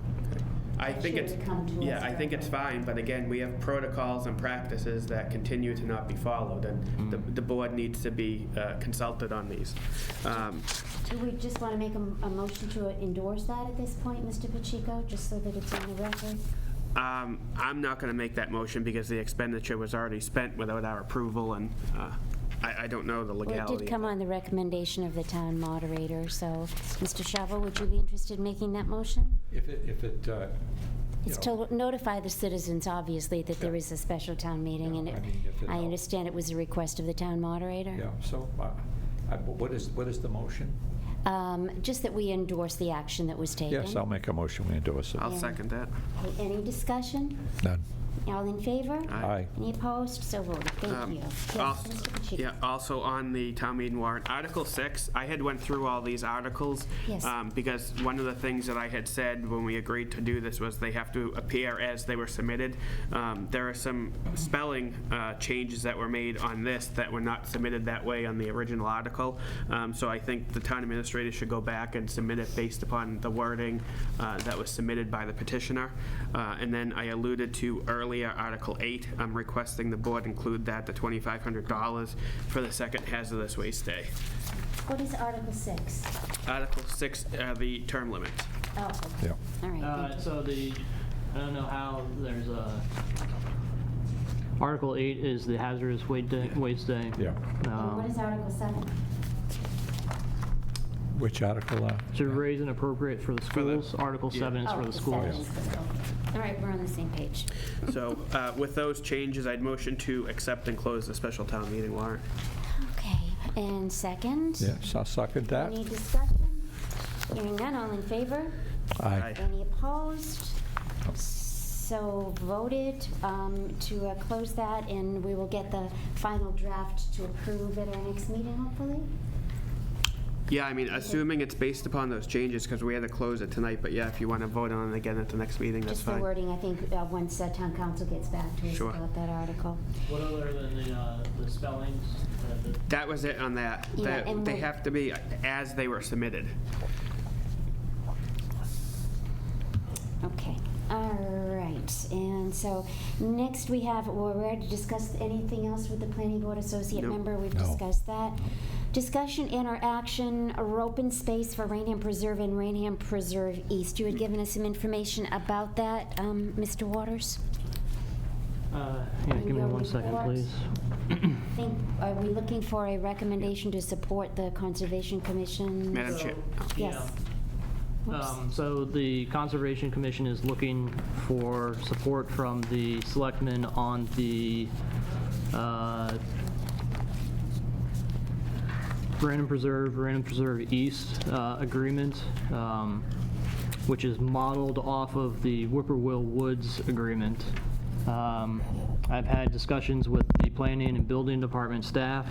I think Should it's, it come to us yeah, I think it's fine, but again, we have protocols and practices that continue to not be followed, and the board needs to be consulted on these. Do we just want to make a motion to endorse that at this point, Mr. Pacheco, just so that it's on the record? I'm not going to make that motion because the expenditure was already spent without our approval, and I don't know the Well, legality. it did come on the recommendation of the town moderator, so, Mr. Chavo, would you be interested in making that motion? If it, It's to notify the citizens, obviously, that there is a special town meeting, and I mean, if it I helps. understand it was a request of the town moderator. Yeah, so what is the motion? Just that we endorse the action that was taken. Yes, I'll make a motion, we endorse it. I'll second that. Okay, any discussion? None. All in favor? Aye. Any opposed? So voted. Thank you. Yes, Mr. Pacheco. Yeah, also on the town meeting warrant, Article 6, I had went through all these articles. Yes. Because one of the things that I had said when we agreed to do this was they have to appear as they were submitted. There are some spelling changes that were made on this that were not submitted that way on the original article. So I think the town administrator should go back and submit it based upon the wording that was submitted by the petitioner. And then I alluded to earlier Article 8, I'm requesting the board include that, the $2,500 for the second hazardous waste day. What is Article 6? Article 6, the term limits. Oh, okay. Yeah. All right, thank you. So I don't know how there's Article 8 is the hazardous waste day. Yeah. And what is Article 7? Which article? To raise and appropriate for the schools. Article 7 is for the schools. 7 is for schools. All right, we're on the same page. So with those changes, I'd motion to accept and close the special town meeting warrant. Okay, and second? Yes, I'll second that. Any discussion? Hearing none, all in favor? Aye. Any opposed? So voted to close that, and we will get the final draft to approve at our next meeting, hopefully? Yeah, I mean, assuming it's based upon those changes, because we had to close it tonight, but yeah, if you want to vote on it again at the next meeting, that's Just the fine. wording, I think, once town council gets back to us Sure. about that article. What other than the spellings? That was it on that. Yeah, and They we'll- have to be as they were submitted. Okay, all right, and so next we have, we're ready to discuss anything else with the planning board associate No. member? We've No. discussed that. Discussion and/or action, or open space for Raynham Preserve and Raynham Preserve East. You had given us some information about that, Mr. Waters? Yeah, give me Your 1 second, report. please. Are we looking for a recommendation to support the Conservation Commission? Madam Chair. Yes. So the Conservation Commission is looking for support from the Selectmen on the Raynham Preserve East agreement, which is modeled off of the Whippoorwill Woods agreement. I've had discussions with the Planning and Building Department staff,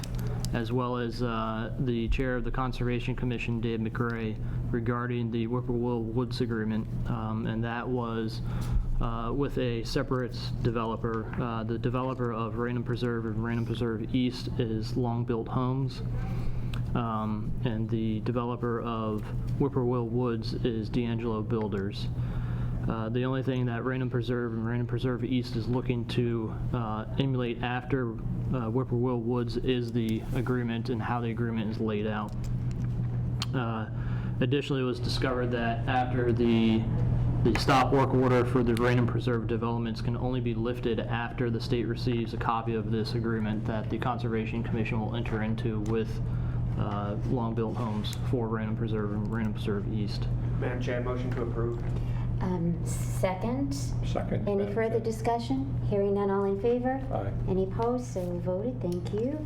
as well as the Chair of the Conservation Commission, Dave McRae, regarding the Whippoorwill Woods agreement, and that was with a separate developer. The developer of Raynham Preserve and Raynham Preserve East is Long Built Homes, and the developer of Whippoorwill Woods is D'Angelo Builders. The only thing that Raynham Preserve and Raynham Preserve East is looking to emulate after Whippoorwill Woods is the agreement and how the agreement is laid out. Additionally, it was discovered that after the stop work order for the Raynham Preserve developments can only be lifted after the state receives a copy of this agreement that the Conservation Commission will enter into with Long Built Homes for Raynham Preserve and Raynham Preserve East. Madam Chair, motion to approve. Second. Second. Any Madam further Chair. discussion? Hearing none, all in favor? Aye. Any opposed? So voted. Thank you.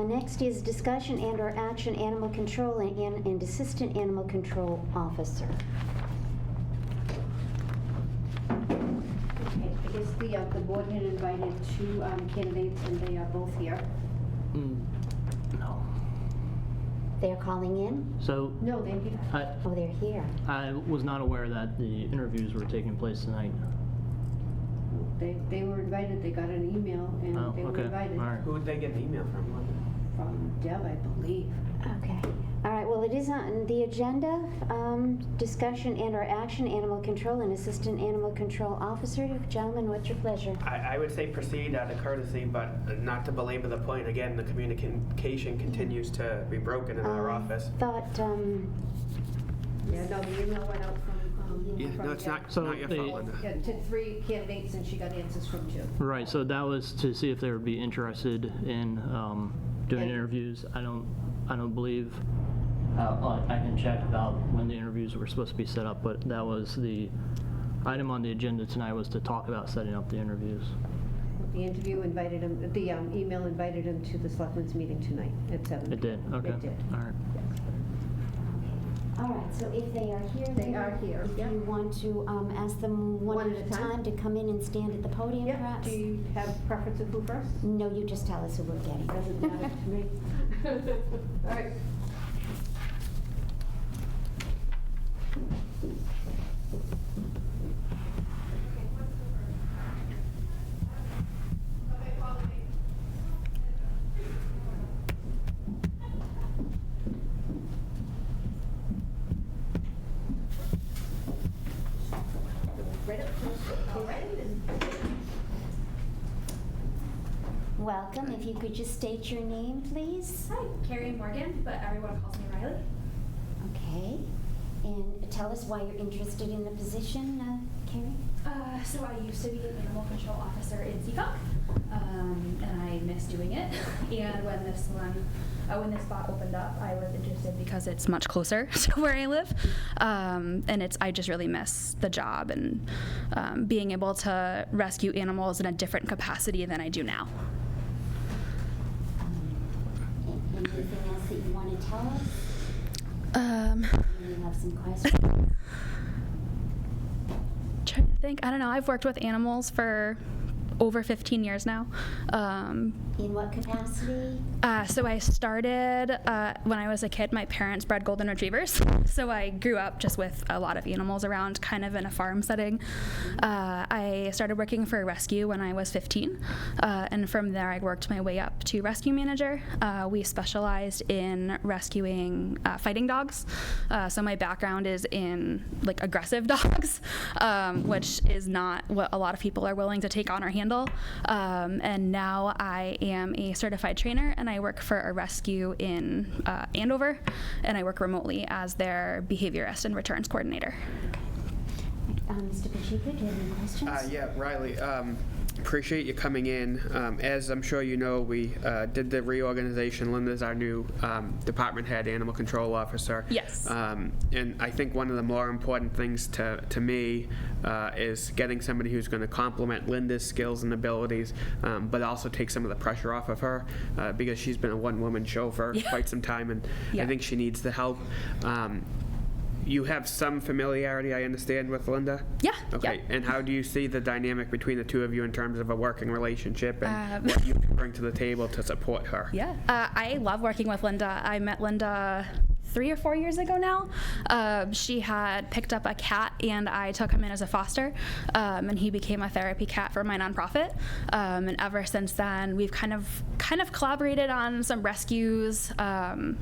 Next is discussion and/or action, animal control and assistant animal control officer. Okay, I guess the board had invited two candidates, and they are both here. No. They're calling in? So No, they're here. Oh, they're here. I was not aware that the interviews were taking place tonight. They were invited, they got an email, and Oh, they were okay, invited. all right. Who would they get an email from? From Deb, I believe. Okay. All right, well, it is on the agenda, discussion and/or action, animal control and assistant animal control officer. Gentlemen, what's your pleasure? I would say proceed out of courtesy, but not to belabor the point. Again, the communication continues to be broken in our office. Thought, Yeah, no, the email went out from Yeah, no, it's Deb. not, So not your they- fault, Linda. Yeah, to 3 candidates, and she got answers from 2. Right, so that was to see if they would be interested in doing And- interviews. I don't believe, I can check about when the interviews were supposed to be set up, but that was the item on the agenda tonight, was to talk about setting up the interviews. The interview invited him, the email invited him to the selectmen's meeting tonight at 7. It did, okay. It did. All right. all right, so if they are here. They then are here, If yeah. you want to ask them one at a time to come in and stand at the podium, Yep, perhaps? do you have preference of who first? No, you just tell us who we're getting. Doesn't matter to me. All right. Right up close. Welcome. If you could just state your name, please. Hi, Carrie Morgan, but everyone calls me Riley. Okay. And tell us why you're interested in the position, Carrie. So I used to be an animal control officer in Seacock, and I miss doing it. And when this spot opened up, I was interested because it's much closer to where I live, and I just really miss the job and being able to rescue animals in a different capacity than I do now. Anything else that you want to tell us? You have some questions? Trying to think. I don't know. I've worked with animals for over 15 years now. In what capacity? So I started when I was a kid. My parents bred golden retrievers, so I grew up just with a lot of animals around, kind of in a farm setting. I started working for a rescue when I was 15, and from there I worked my way up to rescue manager. We specialized in rescuing fighting dogs, so my background is in like aggressive dogs, which is not what a lot of people are willing to take on or handle. Kendall, and now I am a certified trainer, and I work for a rescue in Andover, and I work remotely as their behaviorist and returns coordinator. Mr. Pacheco, do you have any questions? Yeah, Riley, appreciate you coming in. As I'm sure you know, we did the reorganization. Linda's our new department head, animal control officer. Yes. And I think one of the more important things to me is getting somebody who's going to complement Linda's skills and abilities, but also take some of the pressure off of her, because she's been a one-woman show for quite some time, and I think she needs the help. You have some familiarity, I understand, with Linda? Yeah. Okay. Yeah. And how do you see the dynamic between the two of you in terms of a working relationship and what you can bring to the table to support her? Yeah. I love working with Linda. I met Linda 3 or 4 years ago now. She had picked up a cat, and I took him in as a foster, and he became a therapy cat for my nonprofit. And ever since then, we've kind of collaborated on some rescues.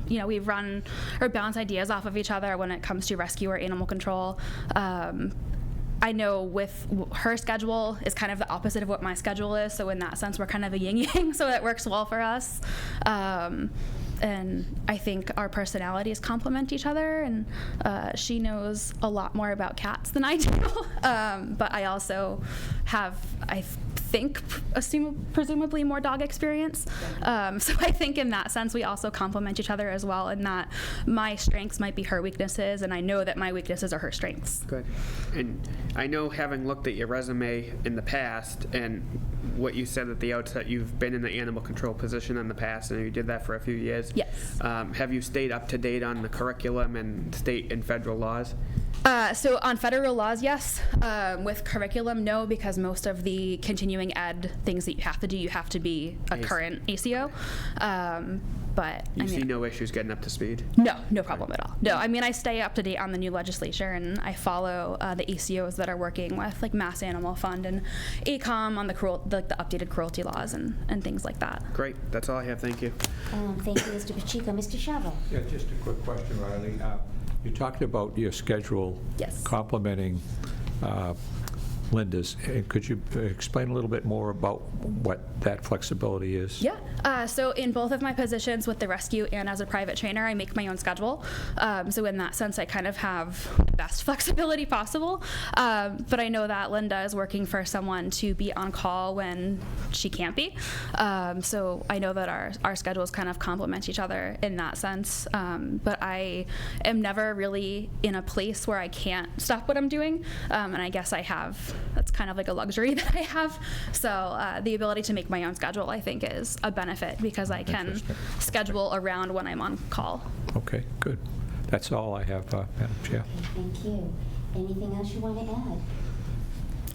We've run or bounce ideas off of each other when it comes to rescue or animal control. I know with her schedule is kind of the opposite of what my schedule is, so in that sense, we're kind of a yin-yang, so that works well for us. And I think our personalities complement each other, and she knows a lot more about cats than I do. But I also have, I think, presumably more dog experience. So I think in that sense, we also complement each other as well, in that my strengths might be her weaknesses, and I know that my weaknesses are her strengths. Good. And I know, having looked at your resume in the past and what you said at the outset, you've been in the animal control position in the past, and you did that for a few years. Yes. Have you stayed up to date on the curriculum and state and federal laws? So on federal laws, yes. With curriculum, no, because most of the continuing ed things that you have to be a current ACO. But You see no issues getting up to speed? No problem at all. No, I mean, I stay up to date on the new legislature, and I follow the ACOs that are working with, like, Mass Animal Fund and ACOM on the updated cruelty laws and things like that. Great. That's all I have. Thank you. Thank you, Mr. Pacheco. Mr. Chavo? Yeah, just a quick question, Riley. You talked about your schedule complementing Linda's. Could you explain a little bit more about what that flexibility is? Yeah. So in both of my positions with the rescue and as a private trainer, I make my own schedule. So in that sense, I kind of have the best flexibility possible. But I know that Linda is working for someone to be on call when she can't be. So I know that our schedules kind of complement each other in that sense. But I am never really in a place where I can't stop what I'm doing. And I guess that's kind of like a luxury that I have. So the ability to make my own schedule, I think, is a benefit, because I can schedule around when I'm on call. Okay, good. That's all I have, Madam Chair. Thank you. Anything else you want to add?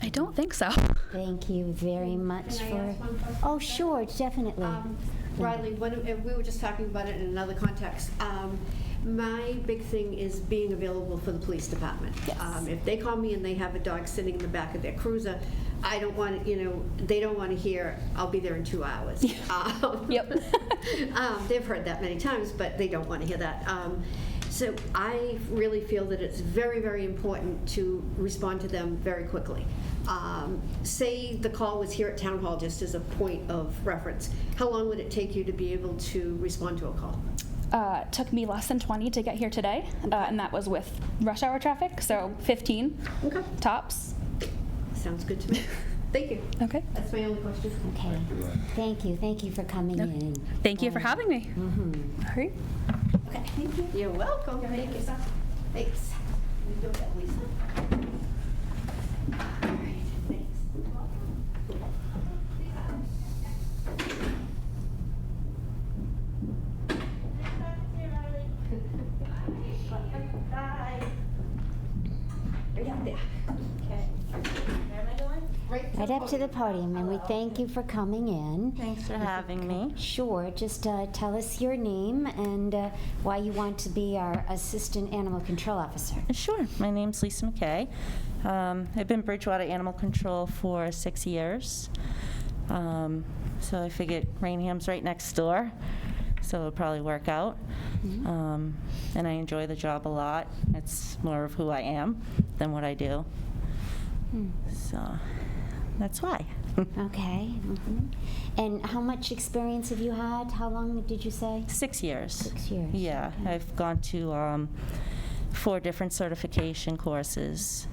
I don't think so. Thank you very much Can I for... ask one question? Oh, sure, definitely. Riley, we were just talking about it in another context. My big thing is being available for the police department. Yes. If they call me and they have a dog sitting in the back of their cruiser, I don't want, they don't want to hear, I'll be there in 2 hours. Yep. They've heard that many times, but they don't want to hear that. So I really feel that it's very, very important to respond to them very quickly. Say the call was here at Town Hall, just as a point of reference. How long would it take you to be able to respond to a call? Took me less than 20 to get here today, and that was with rush hour traffic, so 15 tops. Sounds good to me. Thank you. Okay. That's my only question. Okay. Thank you for coming in. Thank you for having me. All right. Okay. Thank you. You're welcome. Thank you. Thanks. You do that, Lisa. All right. Thanks. Right up there. Okay. Where am I going? Right up to the podium, and we thank you for coming in. Thanks for having me. Sure, just tell us your name and why you want to be our Assistant Animal Control Officer. Sure. My name's Lisa McKay. I've been Bridgewater Animal Control for 6 years. So I figured Raynham's right next door, so it'll probably work out. And I enjoy the job a lot. It's more of who I am than what I do. So. that's why. Okay. And how much experience have you had? How long did you say? 6 years. 6 years. Yeah, Okay. I've gone to 4 different certification courses.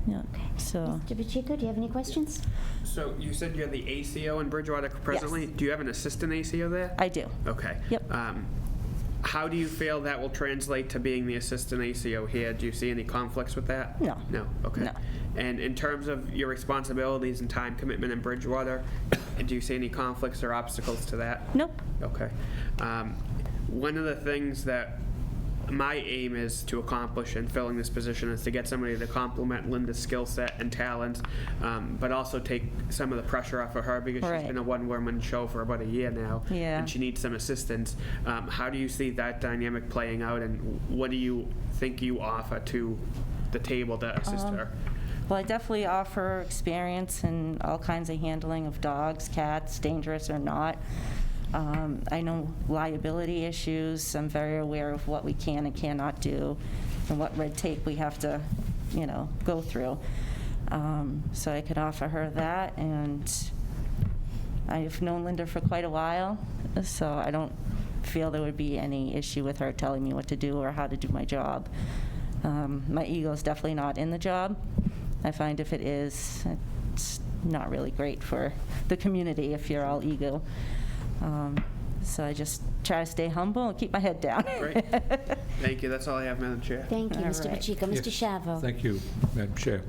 Yeah, so. Mr. Pacheco, do you have any questions? So you said you're the ACO in Bridgewater presently. Yes. Do you have an assistant ACO there? I do. Okay. Yep. How do you feel that will translate to being the assistant ACO here? Do you see any conflicts with that? No. No? Okay. No. And in terms of your responsibilities and time commitment in Bridgewater, do you see any conflicts or obstacles to that? Nope. Okay. One of the things that my aim is to accomplish in filling this position is to get somebody to complement Linda's skill set and talents, but also take some of the pressure off of her because Right. she's been a one-woman show for about a year now, Yeah. and she needs some assistance. How do you see that dynamic playing out, and what do you think you offer to the table to assist her? Well, I definitely offer experience in all kinds of handling of dogs, cats, dangerous or not. I know liability issues. I'm very aware of what we can and cannot do and what red tape we have to, go through. So I could offer her that, and I've known Linda for quite a while, so I don't feel there would be any issue with her telling me what to do or how to do my job. My ego is definitely not in the job. I find if it is, it's not really great for the community if you're all ego. So I just try to stay humble and keep my head down. Great. Thank you. That's all I have, Madam Chair. Thank you, All Mr. right. Pacheco. Mr. Yes. Shavo. Thank you, Madam Chair.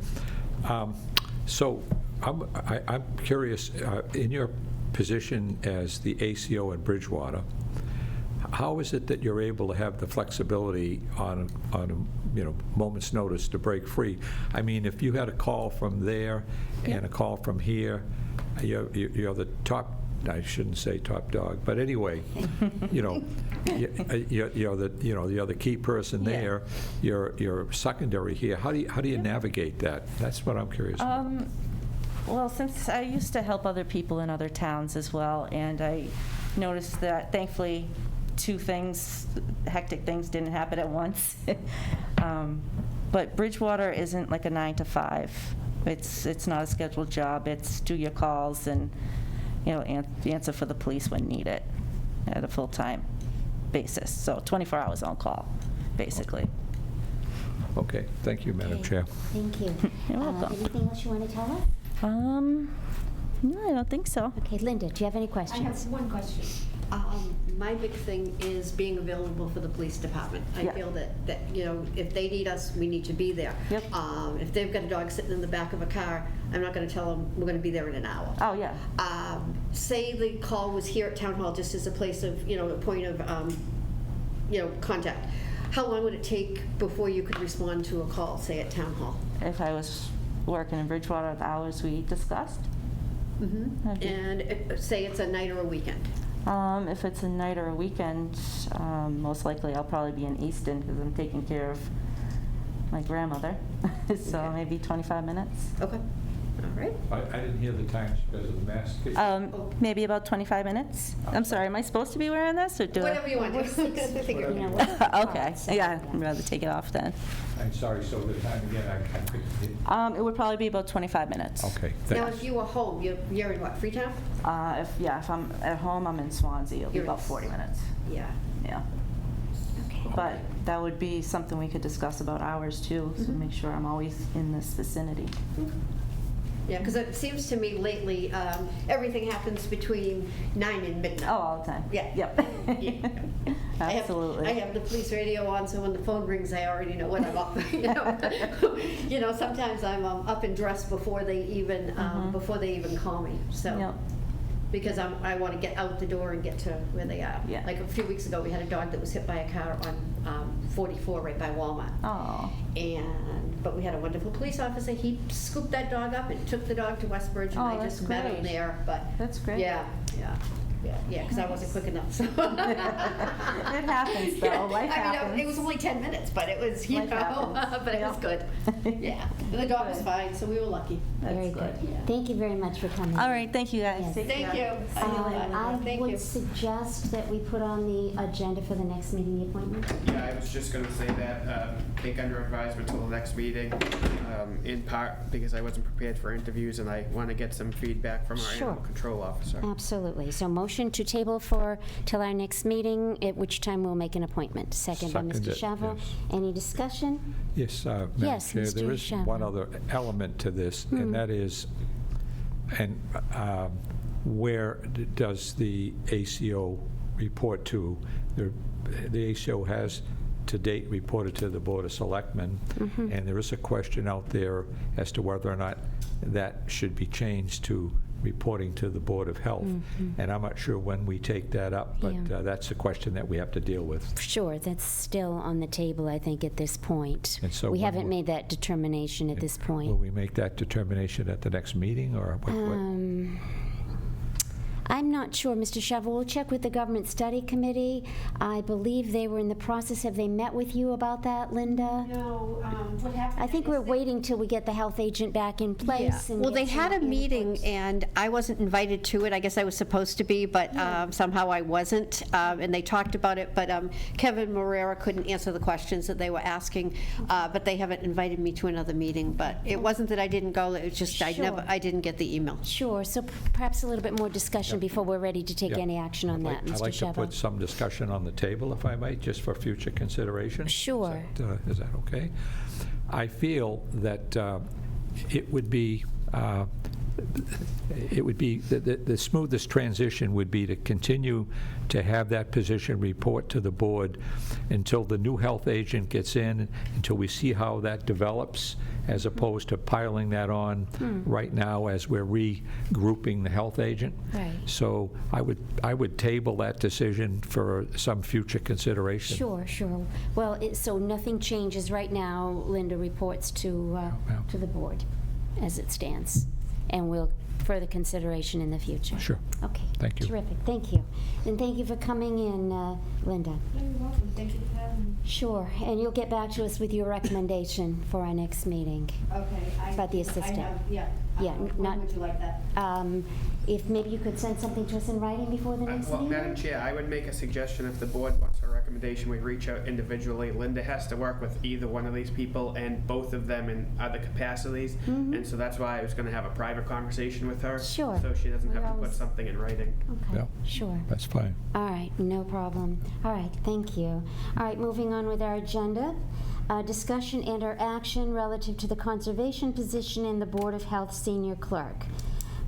So I'm curious, in your position as the ACO in Bridgewater, how is it that you're able to have the flexibility on a moment's notice to break free? I mean, if you had a call from there and a call from here, you're the top, I shouldn't say top dog, but anyway, you're the key person Yeah. there. You're secondary here. How do you navigate that? That's what I'm curious about. Well, since I used to help other people in other towns as well, and I noticed that thankfully 2 hectic things didn't happen at once. But Bridgewater isn't like a 9 to 5. It's not a scheduled job. It's do your calls and, answer for the police when needed at a full-time basis. So 24 hours on call, basically. Okay, thank you, Madam Okay. Chair. Thank you. You're welcome. Anything else you want to tell us? No, I don't think so. Okay, Linda, do you have any I questions? have one question. My big thing is being available for the police department. I Yeah. feel that, if they need us, we need to be there. Yep. If they've got a dog sitting in the back of a car, I'm not gonna tell them, we're gonna be there in an hour. Oh, yeah. Say the call was here at Town Hall, just as a place of, a point of, contact. How long would it take before you could respond to a call, say at Town Hall? If I was working in Bridgewater the hours we discussed. That'd be- And say it's a night or a weekend? If it's a night or a weekend, most likely I'll probably be in Easton because I'm taking care of my grandmother. So Okay. maybe 25 minutes. Okay, all right. I didn't hear the times because of the mask. Maybe about 25 minutes. I'm sorry, am I supposed to be wearing this or do Whatever you want to figure You know, it what's the out. Okay, call, so- yeah, I'd rather take it off then. I'm sorry, so the time again, I couldn't. It would probably be about 25 minutes. Okay, Now, thanks. if you were home, you're in what, Freetown? If I'm at home, I'm in Swansea. It'll be You're in about 40 minutes. Yeah. Yeah. Okay. But that would be something we could discuss about hours too, so make sure I'm always in this vicinity. Yeah, because it seems to me lately, everything happens between 9 and midnight. Oh, all the time. Yeah. Yep. Yeah. Absolutely. I have the police radio on, so when the phone rings, I already know when I'm up. Sometimes I'm up and dressed before they even call me. So, Yep. because I want to get out the door and get to where they are. Yeah. Like a few weeks ago, we had a dog that was hit by a car on 44 right by Walmart. Oh. But we had a wonderful police officer. He scooped that dog up and took the dog to Westbridge, and Oh, I that's just met him great. there. But That's great. yeah. Yeah, because I wasn't quick enough, so. It happens, though. Life I mean, happens. it was only 10 minutes, but it was, you Life know, happens. but it was good. Yeah, the dog was Good. fine, so we were lucky. Very good. Thank you very much for coming. All right, thank you, guys. Yes. Take Thank care. you. I Thank you. would suggest that we put on the agenda for the next meeting the appointment. Yeah, I was just gonna say that, take under advisement till the next meeting, in part because I wasn't prepared for interviews and I want to get some feedback from our Sure. animal control officer. Absolutely. So motion to table till our next meeting, at which time we'll make an appointment. Second by Second Mr. it, Shavo. yes. Any discussion? Yes, Madam Yes, Chair, Mr. there is Shabbat. one other element to this, and that is, where does the ACO report to? The ACO has to date reported to the Board of Selectmen, and there is a question out there as to whether or not that should be changed to reporting to the Board of Health. And I'm not sure when we take that up, but Yeah. that's a question that we have to deal with. Sure, that's still on the table, I think, at this point. And so We when haven't will- made that determination at this Will point. we make that determination at the next meeting, or what? I'm not sure, Mr. Shavo. We'll check with the Government Study Committee. I believe they were in the process. Have they met with you about that, Linda? No, what happened? I think we're waiting till we get the health agent back in place. Yeah. and Well, get they some had a meeting, inputs. and I wasn't invited to it. I guess I was supposed to be, but somehow I wasn't. And they talked about it, but Kevin Morera couldn't answer the questions that they were asking, but they haven't invited me to another meeting. But it wasn't that I didn't go, it was just Sure. I didn't get the email. Sure, so perhaps a little bit more discussion before we're ready to take Yeah. any action on that, I'd Mr. like to put Shavo. some discussion on the table, if I might, just for future consideration. Sure. Is that okay? I feel that it would be, the smoothest transition would be to continue to have that position report to the board until the new health agent gets in, until we see how that develops, as opposed to piling that on right now as we're regrouping the health agent. Right. So I would table that decision for some future consideration. Sure, sure. Well, so nothing changes right now. Linda reports to the board as it stands, and we'll further consideration in the future. Sure. Okay. Thank you. Terrific. Thank you. And thank you for coming in, Linda. You're welcome. Thank you for having me. Sure. And you'll get back to us with your recommendation for our next meeting. Okay. About the assistant. Yeah. Yeah, not- When would you like that? If maybe you could send something to us in writing before the next Well, meeting? Madam Chair, I would make a suggestion if the board wants a recommendation, we reach out individually. Linda has to work with either one of these people and both of them in other capacities. And so that's why I was gonna have a private conversation with her. Sure. So she doesn't We have to always- put something in writing. Okay, Yeah. sure. That's fine. All right, no problem. All right, thank you. All right, moving on with our agenda. Discussion and/or action relative to the conservation position in the Board of Health Senior Clerk.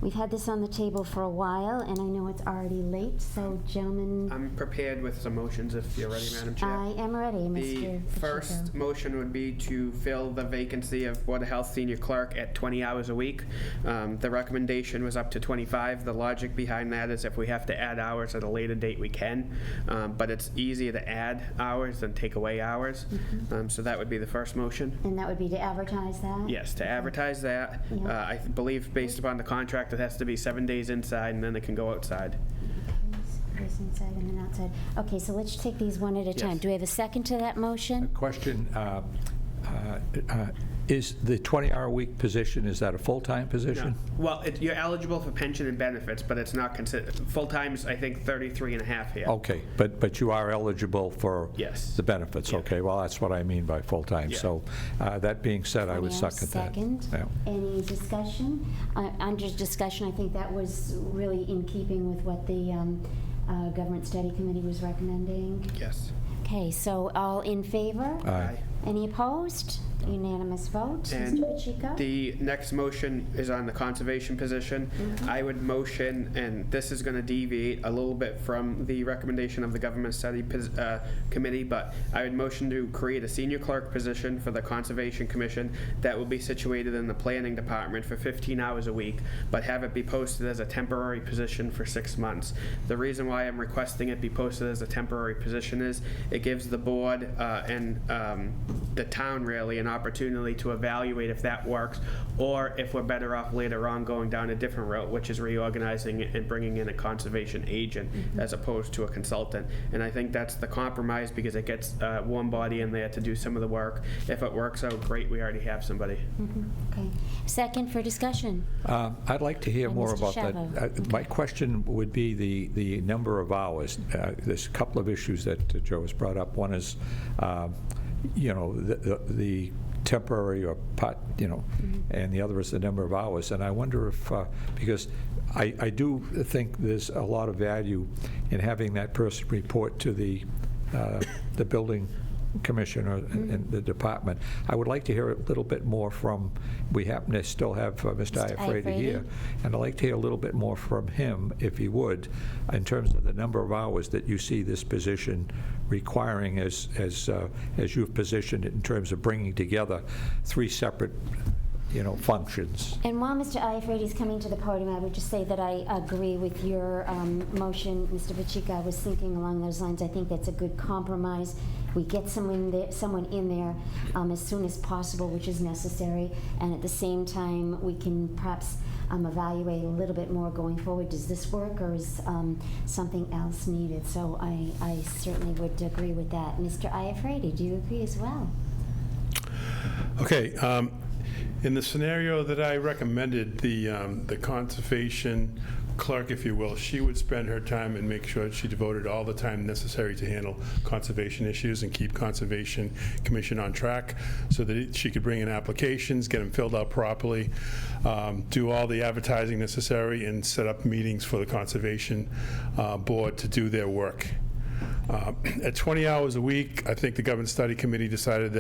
We've had this on the table for a while, and I know it's already late, so gentlemen, I'm prepared with some motions if you're ready, Madam Chair. I am ready, The Mr. first Pacheco. motion would be to fill the vacancy of Board of Health Senior Clerk at 20 hours a week. The recommendation was up to 25. The logic behind that is if we have to add hours at a later date, we can. But it's easier to add hours than take away hours. So that would be the first motion. And that would be to advertise that? Yes, to advertise that. Yeah. I believe based upon the contract, it has to be 7 days inside and then it can go outside. Goes inside and then outside. Okay, so let's take these one at a time. Yes. Do we have a second to that motion? Question, is the 20-hour-a-week position, is that a full-time position? Well, you're eligible for pension and benefits, but it's not considered, full-time's, I think, 33 and a half here. Okay, but you are eligible for Yes. the benefits? Yeah. Okay, well, that's what I mean by full-time. Yeah. So that being said, I would Any other second that. Second. Yeah. Any discussion? Under discussion, I think that was really in keeping with what the Government Study Committee was recommending. Yes. Okay, so all in favor? Aye. Any opposed? Unanimous vote. And Mr. Pacheco? the next motion is on the conservation position. I would motion, and this is going to deviate a little bit from the recommendation of the Government Study Committee, but I would motion to create a senior clerk position for the Conservation Commission that will be situated in the Planning Department for 15 hours a week, but have it be posted as a temporary position for 6 months. The reason why I'm requesting it be posted as a temporary position is it gives the board and the town really an opportunity to evaluate if that works, or if we're better off later on going down a different route, which is reorganizing it and bringing in a conservation agent as opposed to a consultant. And I think that's the compromise, because it gets one body in there to do some of the work. If it works out, great, we already have somebody. Okay. Second for discussion. I'd like to hear By more Mr. about Shavo. that. My question would be the number of hours. There's a couple of issues that Joe has brought up. One is, the temporary or part, and the other is the number of hours. And I wonder if, because I do think there's a lot of value in having that person report to the building commissioner and the department. I would like to hear a little bit more from, we happen to still have Mr. Iafredi here, and I'd like to hear a little bit more from him, if he would, in terms of the number of hours that you see this position requiring as you've positioned it in terms of bringing together 3 separate functions. And while Mr. Iafredi is coming to the podium, I would just say that I agree with your motion, Mr. Pacheco. I was thinking along those lines. I think that's a good compromise. We get someone in there as soon as possible, which is necessary, and at the same time, we can perhaps evaluate a little bit more going forward. Does this work, or is something else needed? So I certainly would agree with that. Mr. Iafredi, do you agree as well? Okay. In the scenario that I recommended, the conservation clerk, if you will, she would spend her time and make sure that she devoted all the time necessary to handle conservation issues and keep Conservation Commission on track, so that she could bring in applications, get them filled out properly, do all the advertising necessary, and set up meetings for the Conservation Board to do their work. At 20 hours a week, I think the Government Study Committee decided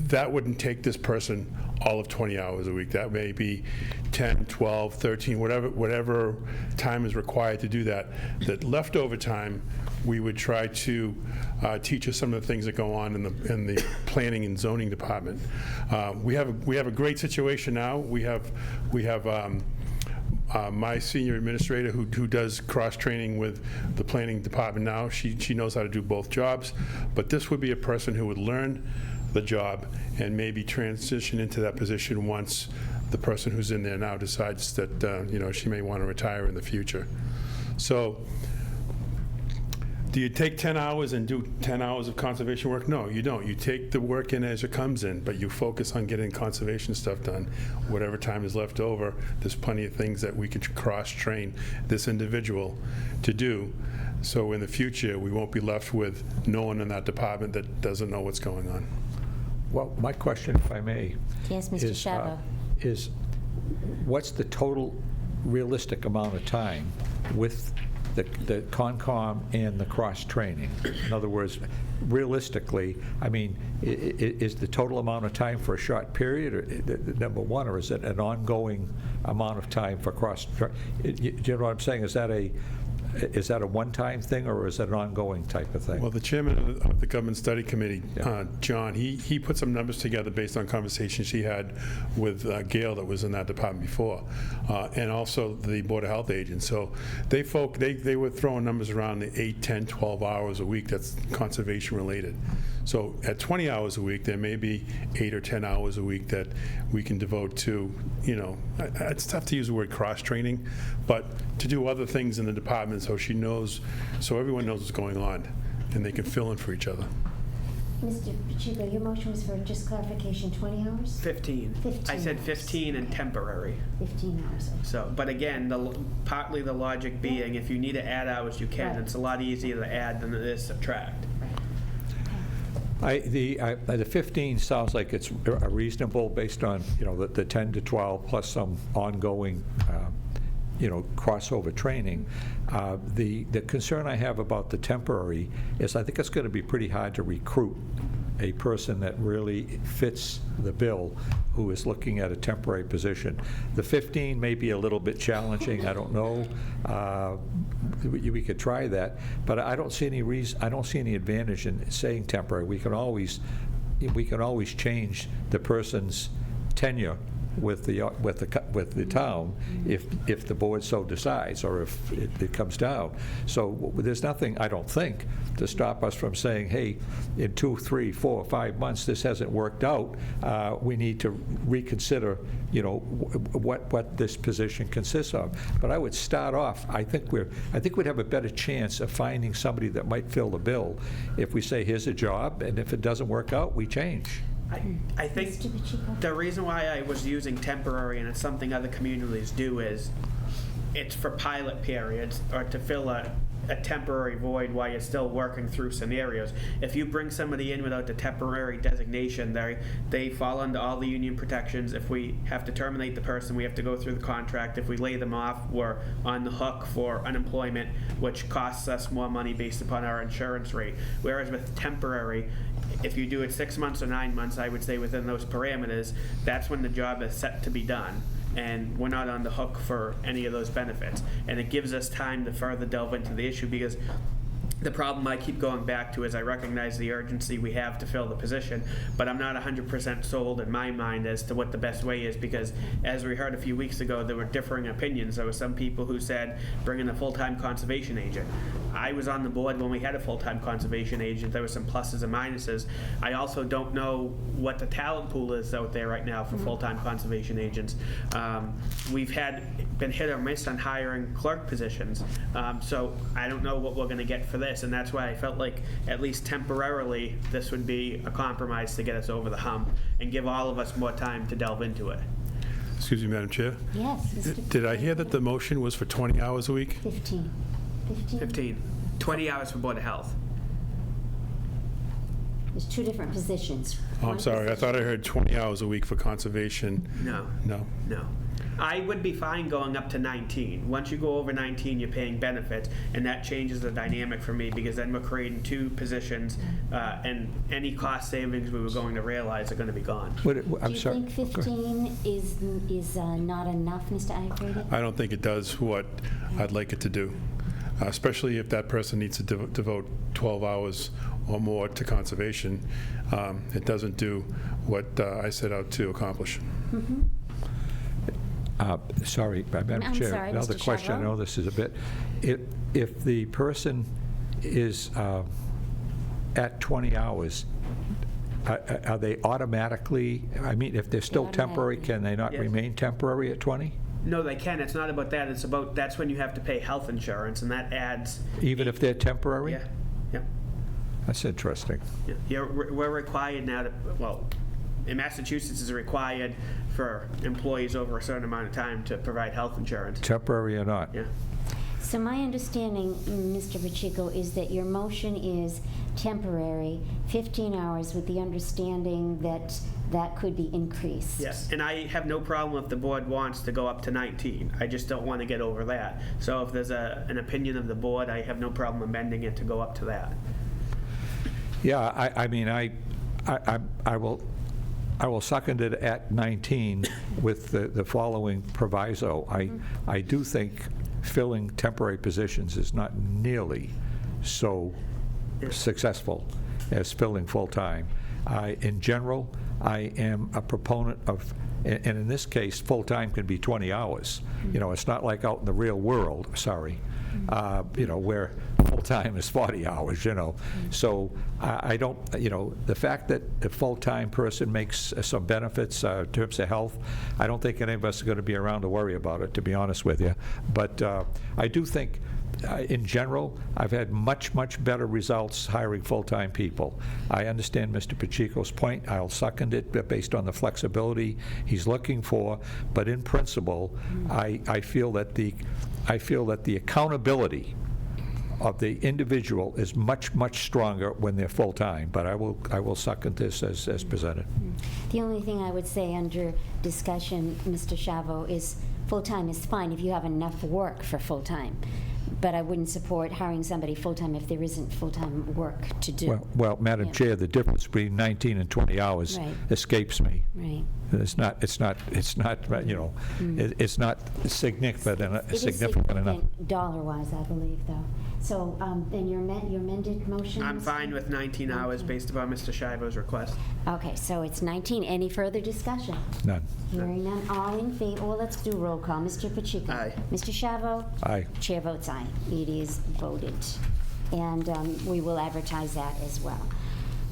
that wouldn't take this person all of 20 hours a week. That may be 10, 12, 13, whatever time is required to do that. That leftover time, we would try to teach us some of the things that go on in the planning and zoning department. We have a great situation now. We have my senior administrator who does cross-training with the planning department now. She knows how to do both jobs, but this would be a person who would learn the job and maybe transition into that position once the person who's in there now decides that she may want to retire in the future. So do you take 10 hours and do 10 hours of conservation work? No, you don't. You take the work in as it comes in, but you focus on getting conservation stuff done. Whatever time is left over, there's plenty of things that we could cross-train this individual to do. So in the future, we won't be left with no one in that department that doesn't know what's going on. Well, my question, if I may, Yes, Mr. Shavo. is what's the total realistic amount of time with the Concom and the cross-training? In other words, realistically, I mean, is the total amount of time for a short period, or, number one, or is it an ongoing amount of time for cross-training? Do you know what I'm saying? Is that a one-time thing, or is that an ongoing type of thing? Well, the chairman of the Government Study Committee, John, he put some numbers together based on conversations he had with Gail that was in that department before, and also the Board of Health agent. So they were throwing numbers around the 8, 10, 12 hours a week that's conservation related. So at 20 hours a week, there may be 8 or 10 hours a week that we can devote to, it's tough to use the word cross-training, but to do other things in the department so everyone knows what's going on and they can fill in for each other. Mr. Pacheco, your motion was for just clarification, 20 hours? 15. 15 I said hours. 15 and temporary. 15 hours. Okay. So, but again, partly the logic being, if you need to add hours, you can. Right. It's a lot easier to add than it is subtract. The 15 sounds like it's reasonable based on, the 10 to 12 plus some ongoing, crossover training. The concern I have about the temporary is I think it's going to be pretty hard to recruit a person that really fits the bill who is looking at a temporary position. The 15 may be a little bit challenging, I don't know. We could try that, but I don't see any reason, I don't see any advantage in saying temporary. We can always change the person's tenure with the town if the board so decides, or if it comes down. So there's nothing, I don't think, to stop us from saying, hey, in 2, 3, 4, 5 months, this hasn't worked out. We need to reconsider, what this position consists of. But I would start off, I think we'd have a better chance of finding somebody that might fill the bill if we say, here's a job, and if it doesn't work out, we change. I think the reason why I was using temporary, and it's something other communities do, is it's for pilot periods or to fill a temporary void while you're still working through scenarios. If you bring somebody in without the temporary designation, they fall under all the union protections. If we have to terminate the person, we have to go through the contract. If we lay them off, we're on the hook for unemployment, which costs us more money based upon our insurance rate. Whereas with temporary, if you do it 6 months or 9 months, I would say within those parameters, that's when the job is set to be done. And we're not on the hook for any of those benefits. And it gives us time to further delve into the issue, because the problem I keep going back to is I recognize the urgency we have to fill the position, but I'm not 100% sold in my mind as to what the best way is, because as we heard a few weeks ago, there were differing opinions. There were some people who said bring in a full-time conservation agent. I was on the board when we had a full-time conservation agent. There were some pluses and minuses. I also don't know what the talent pool is out there right now for full-time conservation agents. We've been hit or miss on hiring clerk positions, so I don't know what we're going to get for this, and that's why I felt like at least temporarily this would be a compromise to get us over the hump and give all of us more time to delve into it. Excuse me, Madam Chair. Yes, Mr. Did I hear that the motion was for 20 hours a week? 15. 20 hours for Board of Health. There's 2 different positions. Oh, One I'm sorry. I thought I heard 20 hours a week for conservation. No. No. I would be fine going up to 19. Once you go over 19, you're paying benefits, and that changes the dynamic for me, because then we're creating 2 positions, and any cost savings we were going to realize are going to be gone. I'm Do sorry. you think 15 is not enough, Mr. Iacredi? I don't think it does what I'd like it to do, especially if that person needs to devote 12 hours or more to conservation. It doesn't do what I set out to accomplish. Sorry, Madam I'm Chair, sorry, another Mr. question. I Chavot. know this is a bit, if the person is at 20 hours, are they automatically, I mean, if they're still temporary, automatically. can they not Yes. remain temporary at 20? No, they can. It's not about that. It's about that's when you have to pay health insurance, and that adds. Even if they're temporary? Yeah. That's interesting. We're required now to, well, in Massachusetts is required for employees over a certain amount of time to provide health insurance. Temporary or not? Yeah. So my understanding, Mr. Pacheco, is that your motion is temporary, 15 hours, with the understanding that that could be increased. Yes, and I have no problem if the board wants to go up to 19. I just don't want to get over that. So if there's an opinion of the board, I have no problem amending it to go up to that. Yeah, I mean, I will second it at 19 with the following proviso. I do think filling temporary positions is not nearly so successful as filling full-time. In general, I am a proponent of, and in this case, full-time can be 20 hours. It's not like out in the real world, where full-time is 40 hours, So I don't, the fact that the full-time person makes some benefits in terms of health, I don't think any of us are going to be around to worry about it, to be honest with you. But I do think, in general, I've had much, much better results hiring full-time people. I understand Mr. Pacheco's point. I'll second it based on the flexibility he's looking for. But in principle, I feel that the accountability of the individual is much, much stronger when they're full-time. But I will second this as presented. The only thing I would say under discussion, Mr. Chavot, is full-time is fine if you have enough work for full-time. But I wouldn't support hiring somebody full-time if there isn't full-time work to do. Well, Madam Chair, the difference between 19 and 20 hours Right. escapes me. Right. It's not significant It is enough. significant dollar-wise, I believe, though. So then your amended motion? I'm Mr. fine with 19 hours based upon Mr. Shivo's request. Okay, so it's 19. Any further discussion? None. Hearing none, all in favor, well, let's do roll call. Mr. Pacheco? Aye. Mr. Shavo? Aye. Chair votes aye. It is voted. And we will advertise that as well.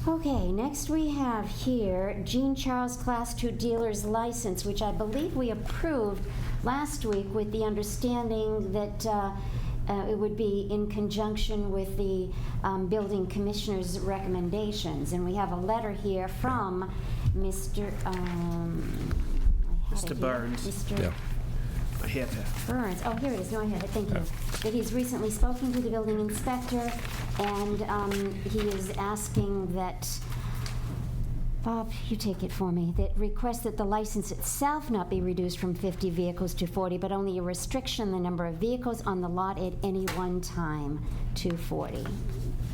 Okay, next we have here Jean Charles Class 2 dealer's license, which I believe we approved last week with the understanding that it would be in conjunction with the building commissioner's recommendations. And we have a letter here from Mr. Mr. Burns. Mr. Yeah. I have to. Burns, oh, here it is, no, I have it, thank you. That he's recently spoken to the building inspector, and he is asking that, Bob, you take it for me, that requests that the license itself not be reduced from 50 vehicles to 40, but only a restriction the number of vehicles on the lot at any one time to 40.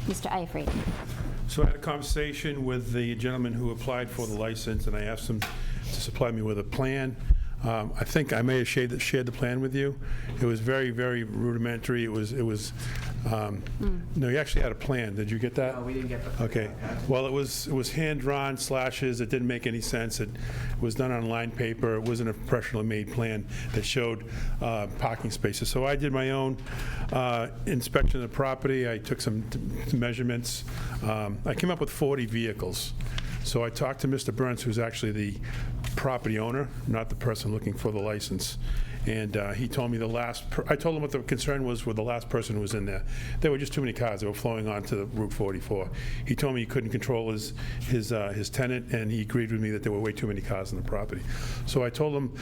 Mr. Iafrate. So I had a conversation with the gentleman who applied for the license, and I asked him to supply me with a plan. I think I may have shared the plan with you. It was very, very rudimentary. It was. No, you actually had a plan. Did you get that? No, we didn't get the. Okay. Well, it was hand-drawn slashes. It didn't make any sense. It was done on lined paper. It wasn't a professionally made plan that showed parking spaces. So I did my own inspection of the property. I took some measurements. I came up with 40 vehicles. So I talked to Mr. Burns, who's actually the property owner, not the person looking for the license. And he told me I told him what the concern was with the last person who was in there. There were just too many cars that were flowing onto the Route 44. He told me he couldn't control his tenant, and he agreed with me that there were way too many cars on the property. So I told him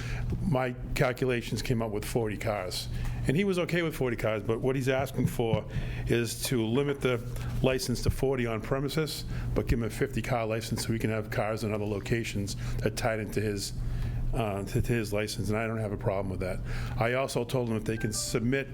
my calculations came up with 40 cars. And he was okay with 40 cars, but what he's asking for is to limit the license to 40 on premises, but give him a 50-car license so he can have cars in other locations that tied into his license, and I don't have a problem with that. I also told them if they can submit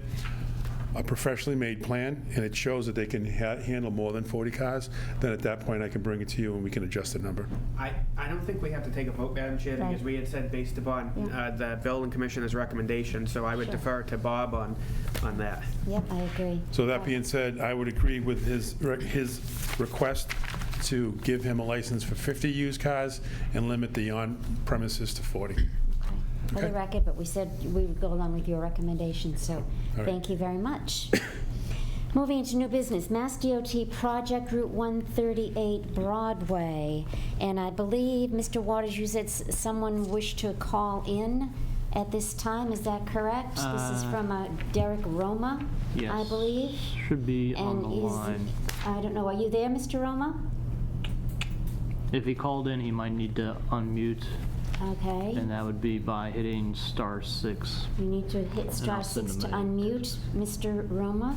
a professionally made plan and it shows that they can handle more than 40 cars, then at that point I can bring it to you and we can adjust the number. I don't think we have to take a vote, Madam Chair, because we had said based upon the building commissioner's recommendation, so I would defer to Bob on that. Yep, I agree. So that being said, I would agree with his request to give him a license for 50 used cars and limit the on-premises to 40. For the record, but we said we would go along with your recommendation, so right. Thank you very much. Moving into new business, Mass DOT Project Route 138 Broadway. And I believe, Mr. Waters, you said someone wished to call in at this time, is that correct? This is from Derek Roma, Yes. I believe. Should be on the And line. I don't know, are you there, Mr. Roma? If he called in, he might need to unmute, Okay. and that would be by hitting *6. You need to hit I'll *6 send to him a unmute Mr. Roma.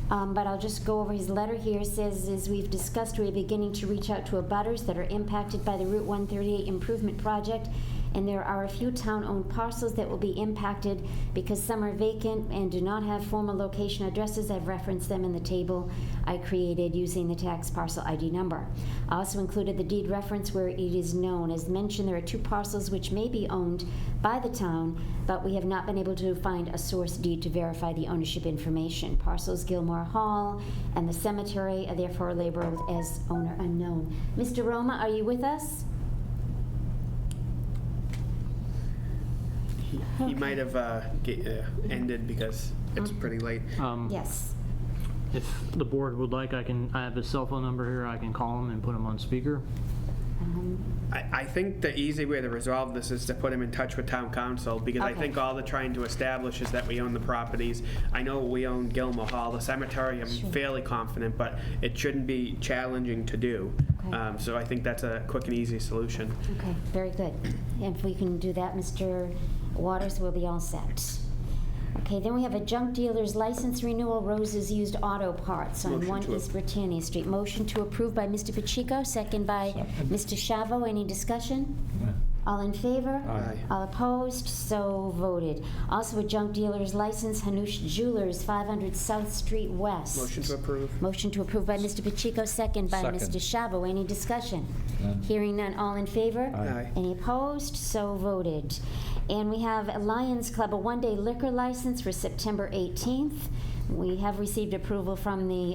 But I'll just go over his letter here. It says, as we've discussed, we're beginning to reach out to abutters that are impacted by the Route 138 improvement project, and there are a few town-owned parcels that will be impacted because some are vacant and do not have formal location addresses. I've referenced them in the table I created using the tax parcel ID number. I also included the deed reference where it is known. As mentioned, there are 2 parcels which may be owned by the town, but we have not been able to find a source deed to verify the ownership information. Parcels Gilmore Hall and the cemetery are therefore labeled as owner unknown. Mr. Roma, are you with us? He might have ended because it's pretty late. Yes. If the board would like, I have his cell phone number here. I can call him and put him on speaker. I think the easy way to resolve this is to put him in touch with town council, because I Okay. think all they're trying to establish is that we own the properties. I know we own Gilmore Hall, the cemetery, I'm fairly confident, but it shouldn't be challenging to do. Okay. So I think that's a quick and easy solution. Okay, very good. If we can do that, Mr. Waters, we'll be all set. Okay, then we have a junk dealer's license renewal, Rose's Used Auto Parts on Motion 1 to East Britannia Street. Motion to approve by Mr. Pacheco, second by Mr. Shavo. Any discussion? All in favor? Aye. All opposed? So voted. Also a junk dealer's license, Hanush Jewelers, 500 South Street West. Motion to approve. Motion to approve by Mr. Pacheco, second by Second. Mr. Shavo. Any discussion? None. Hearing none, all in favor? Aye. Any opposed? So voted. And we have Lions Club, a one-day liquor license for September 18th. We have received approval from the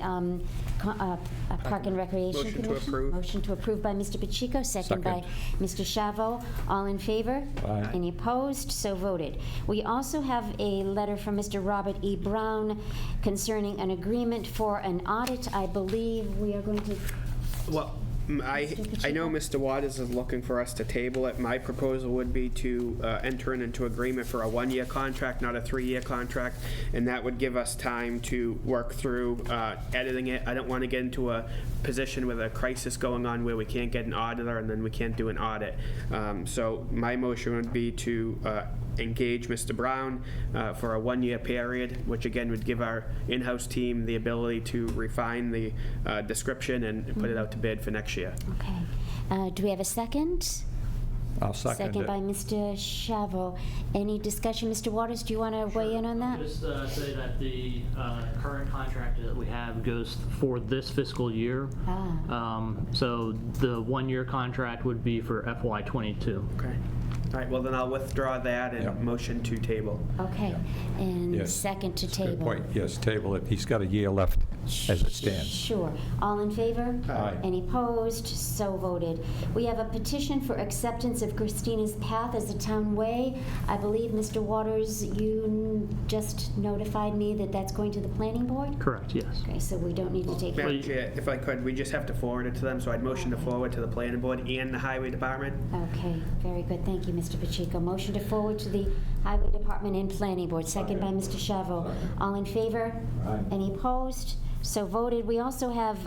Park and Recreation Motion to Commission. approve. Motion to approve by Mr. Pacheco, second by Mr. Chavo. All in favor? Aye. Any opposed? So voted. We also have a letter from Mr. Robert E. Brown concerning an agreement for an audit. I believe we are going to, Well, I know Mr. Waters is looking for us to table it. My proposal would be to enter into agreement for a 1-year contract, not a 3-year contract, and that would give us time to work through editing it. I don't want to get into a position with a crisis going on where we can't get an auditor and then we can't do an audit. So my motion would be to engage Mr. Brown for a 1-year period, which again would give our in-house team the ability to refine the description and put it out to bid for next year. okay. Do we have a second? I'll second Second it. by Mr. Chavo. Any discussion? Mr. Waters, do you want to weigh in on that? Just say that the current contract that we have goes for this fiscal year. So the 1-year contract would be for FY '22. Okay. All right, well then I'll withdraw that and Yeah. motion to table. Okay, and Yes. second to That's a good table. point. Yes, table it. He's got a year left as it stands. Sure. All in favor? Aye. Any opposed? So voted. We have a petition for acceptance of Christina's Path as a town way. I believe, Mr. Waters, you just notified me that that's going to the planning board? Correct, yes. Okay, so we don't need to take. Madam Chair, if I could, we just have to forward it to them, so I'd motion to forward to the planning board and the highway department. Okay, very good. Thank you, Mr. Pacheco. Motion to forward to the Highway Department and Planning Board, second by Mr. Chavo. All in favor? Aye. Any opposed? So voted. We also have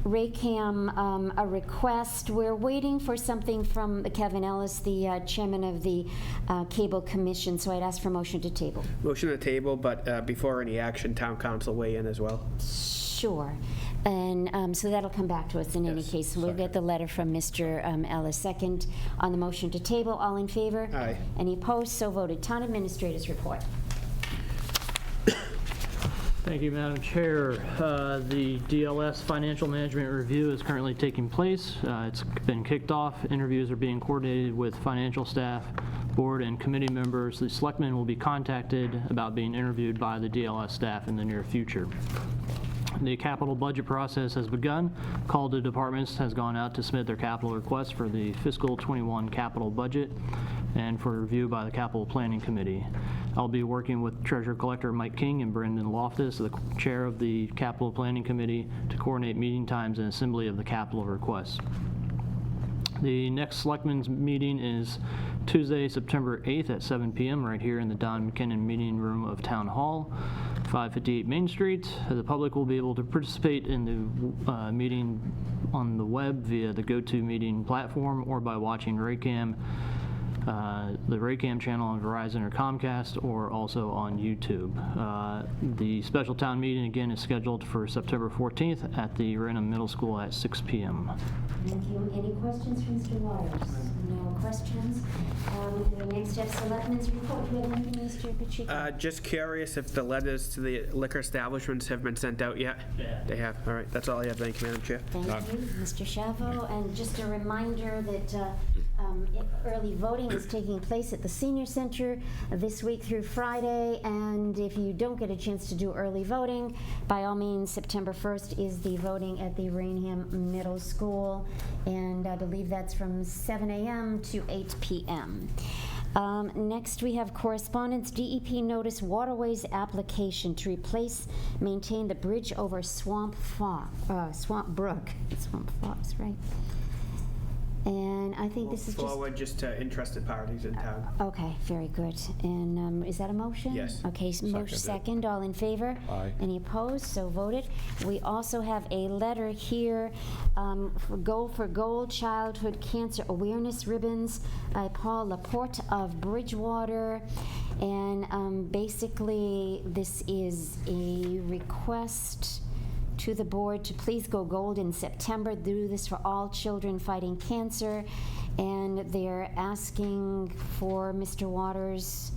Raycam, a request. We're waiting for something from Kevin Ellis, the chairman of the Cable Commission, so I'd ask for motion to table. Motion to table, but before any action, town council weigh in as well. Sure. And so that'll come back to us in any Yes, case. We'll get the letter from Mr. Ellis. Second on the motion to table. All in favor? Aye. Any opposed? So voted. Town Administrator's report. Thank you, Madam Chair. The DLS Financial Management Review is currently taking place. It's been kicked off. Interviews are being coordinated with financial staff, board, and committee members. The selectmen will be contacted about being interviewed by the DLS staff in the near future. The capital budget process has begun. Call to departments has gone out to submit their capital requests for the fiscal '21 capital budget and for review by the Capital Planning Committee. I'll be working with Treasurer Collector Mike King and Brendan Loftus, the chair of the Capital Planning Committee, to coordinate meeting times and assembly of the capital requests. The next Selectmen's meeting is Tuesday, September 8th at 7 p.m. right here in the Don McKinnon Meeting Room of Town Hall, 558 Main Street. The public will be able to participate in the meeting on the web via the GoToMeeting platform or by watching Raycam, the Raynham Channel on Verizon or Comcast, or also on YouTube. The special town meeting again is scheduled for September 14th at the Raynham Middle School at 6 p.m. Thank you. Any questions from Mr. Waters? No questions. We next have Selectmen's report. Do you have anything, Mr. Pacheco? Just curious if the letters to the liquor establishments have been sent out yet? Yeah. They have. All right, that's all I have. Thank you, Madam Chair. Thank you, Mr. Chavo. And just a reminder that early voting is taking place at the Senior Center this week through Friday. And if you don't get a chance to do early voting, by all means, September 1st is the voting at the Raynham Middle School. And I believe that's from 7 a.m. to 8 p.m. Next, we have correspondence, DEP notice waterways application to replace, maintain the bridge over Swamp Brook. Swamp Fox, right? And I think this is just... Forward just to interested parties in town. Okay, very good. And is that a motion? Yes. Okay, motion Seconded. second. All in favor? Aye. Any opposed? So voted. We also have a letter here for Gold Childhood Cancer Awareness Ribbons by Paul Laporte of Bridgewater. And basically, this is a request to the board to please go gold in September. Do this for all children fighting cancer. And they're asking for Mr. Waters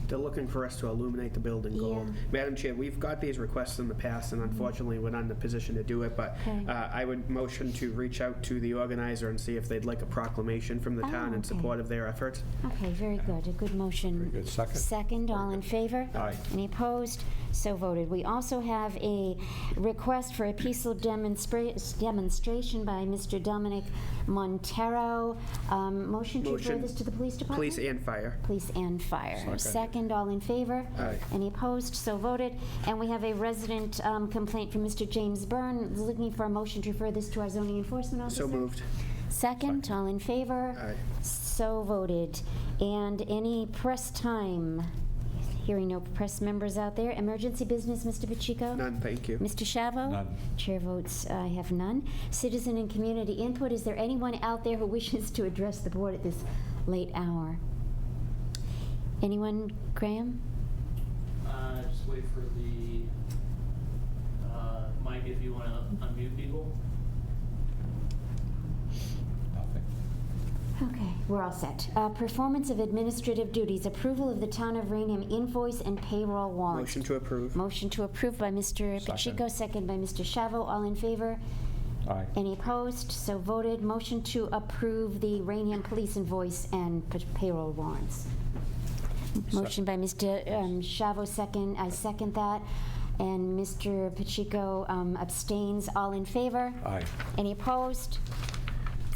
They're looking for us to illuminate the building gold. Yeah. Madam Chair, we've got these requests in the past, and unfortunately, we're not in the position to do it, but Okay. I would motion to reach out to the organizer and see if they'd like a proclamation from the town in okay. support of their efforts. Okay, very good, a good motion. Very good. Second? Second, all in favor? Aye. Any opposed? So voted. We also have a request for a peaceful demonstration by Mr. Dominic Montero. Motion to refer Motion. this to the police department? Police and fire. Police and fire. Second, all in favor? Aye. Any opposed? So voted. And we have a resident complaint from Mr. James Byrne, looking for a motion to refer this to our zoning enforcement officer. So moved. Second, all in favor? Aye. So voted. And any press time? Hearing no press members out there. Emergency business, Mr. Pacheco? None, thank you. Mr. Shavo? None. Chair votes I have none. Citizen and community input. Is there anyone out there who wishes to address the board at this late hour? Anyone, Graham? Just wait for the mic if you want to unmute people. Nothing. Okay, we're all set. Performance of administrative duties. Approval of the Town of Raynham invoice and payroll warrants. Motion to approve. Motion to approve by Mr. Pacheco, second by Mr. Shavo. All in favor? Aye. Any opposed? So voted. Motion to approve the Raynham police invoice and payroll warrants. Motion by Mr. Shavo, second. I second that. And Mr. Pacheco abstains. All in favor? Aye. Any opposed?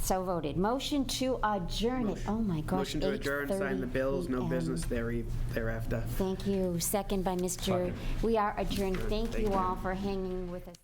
So voted. Motion to adjourn it. Oh, my gosh, Motion to adjourn, sign the bills, no 8:30 business thereafter. Thank you. Second by Mr. Second. We are adjourned. Thank you all for hanging with us.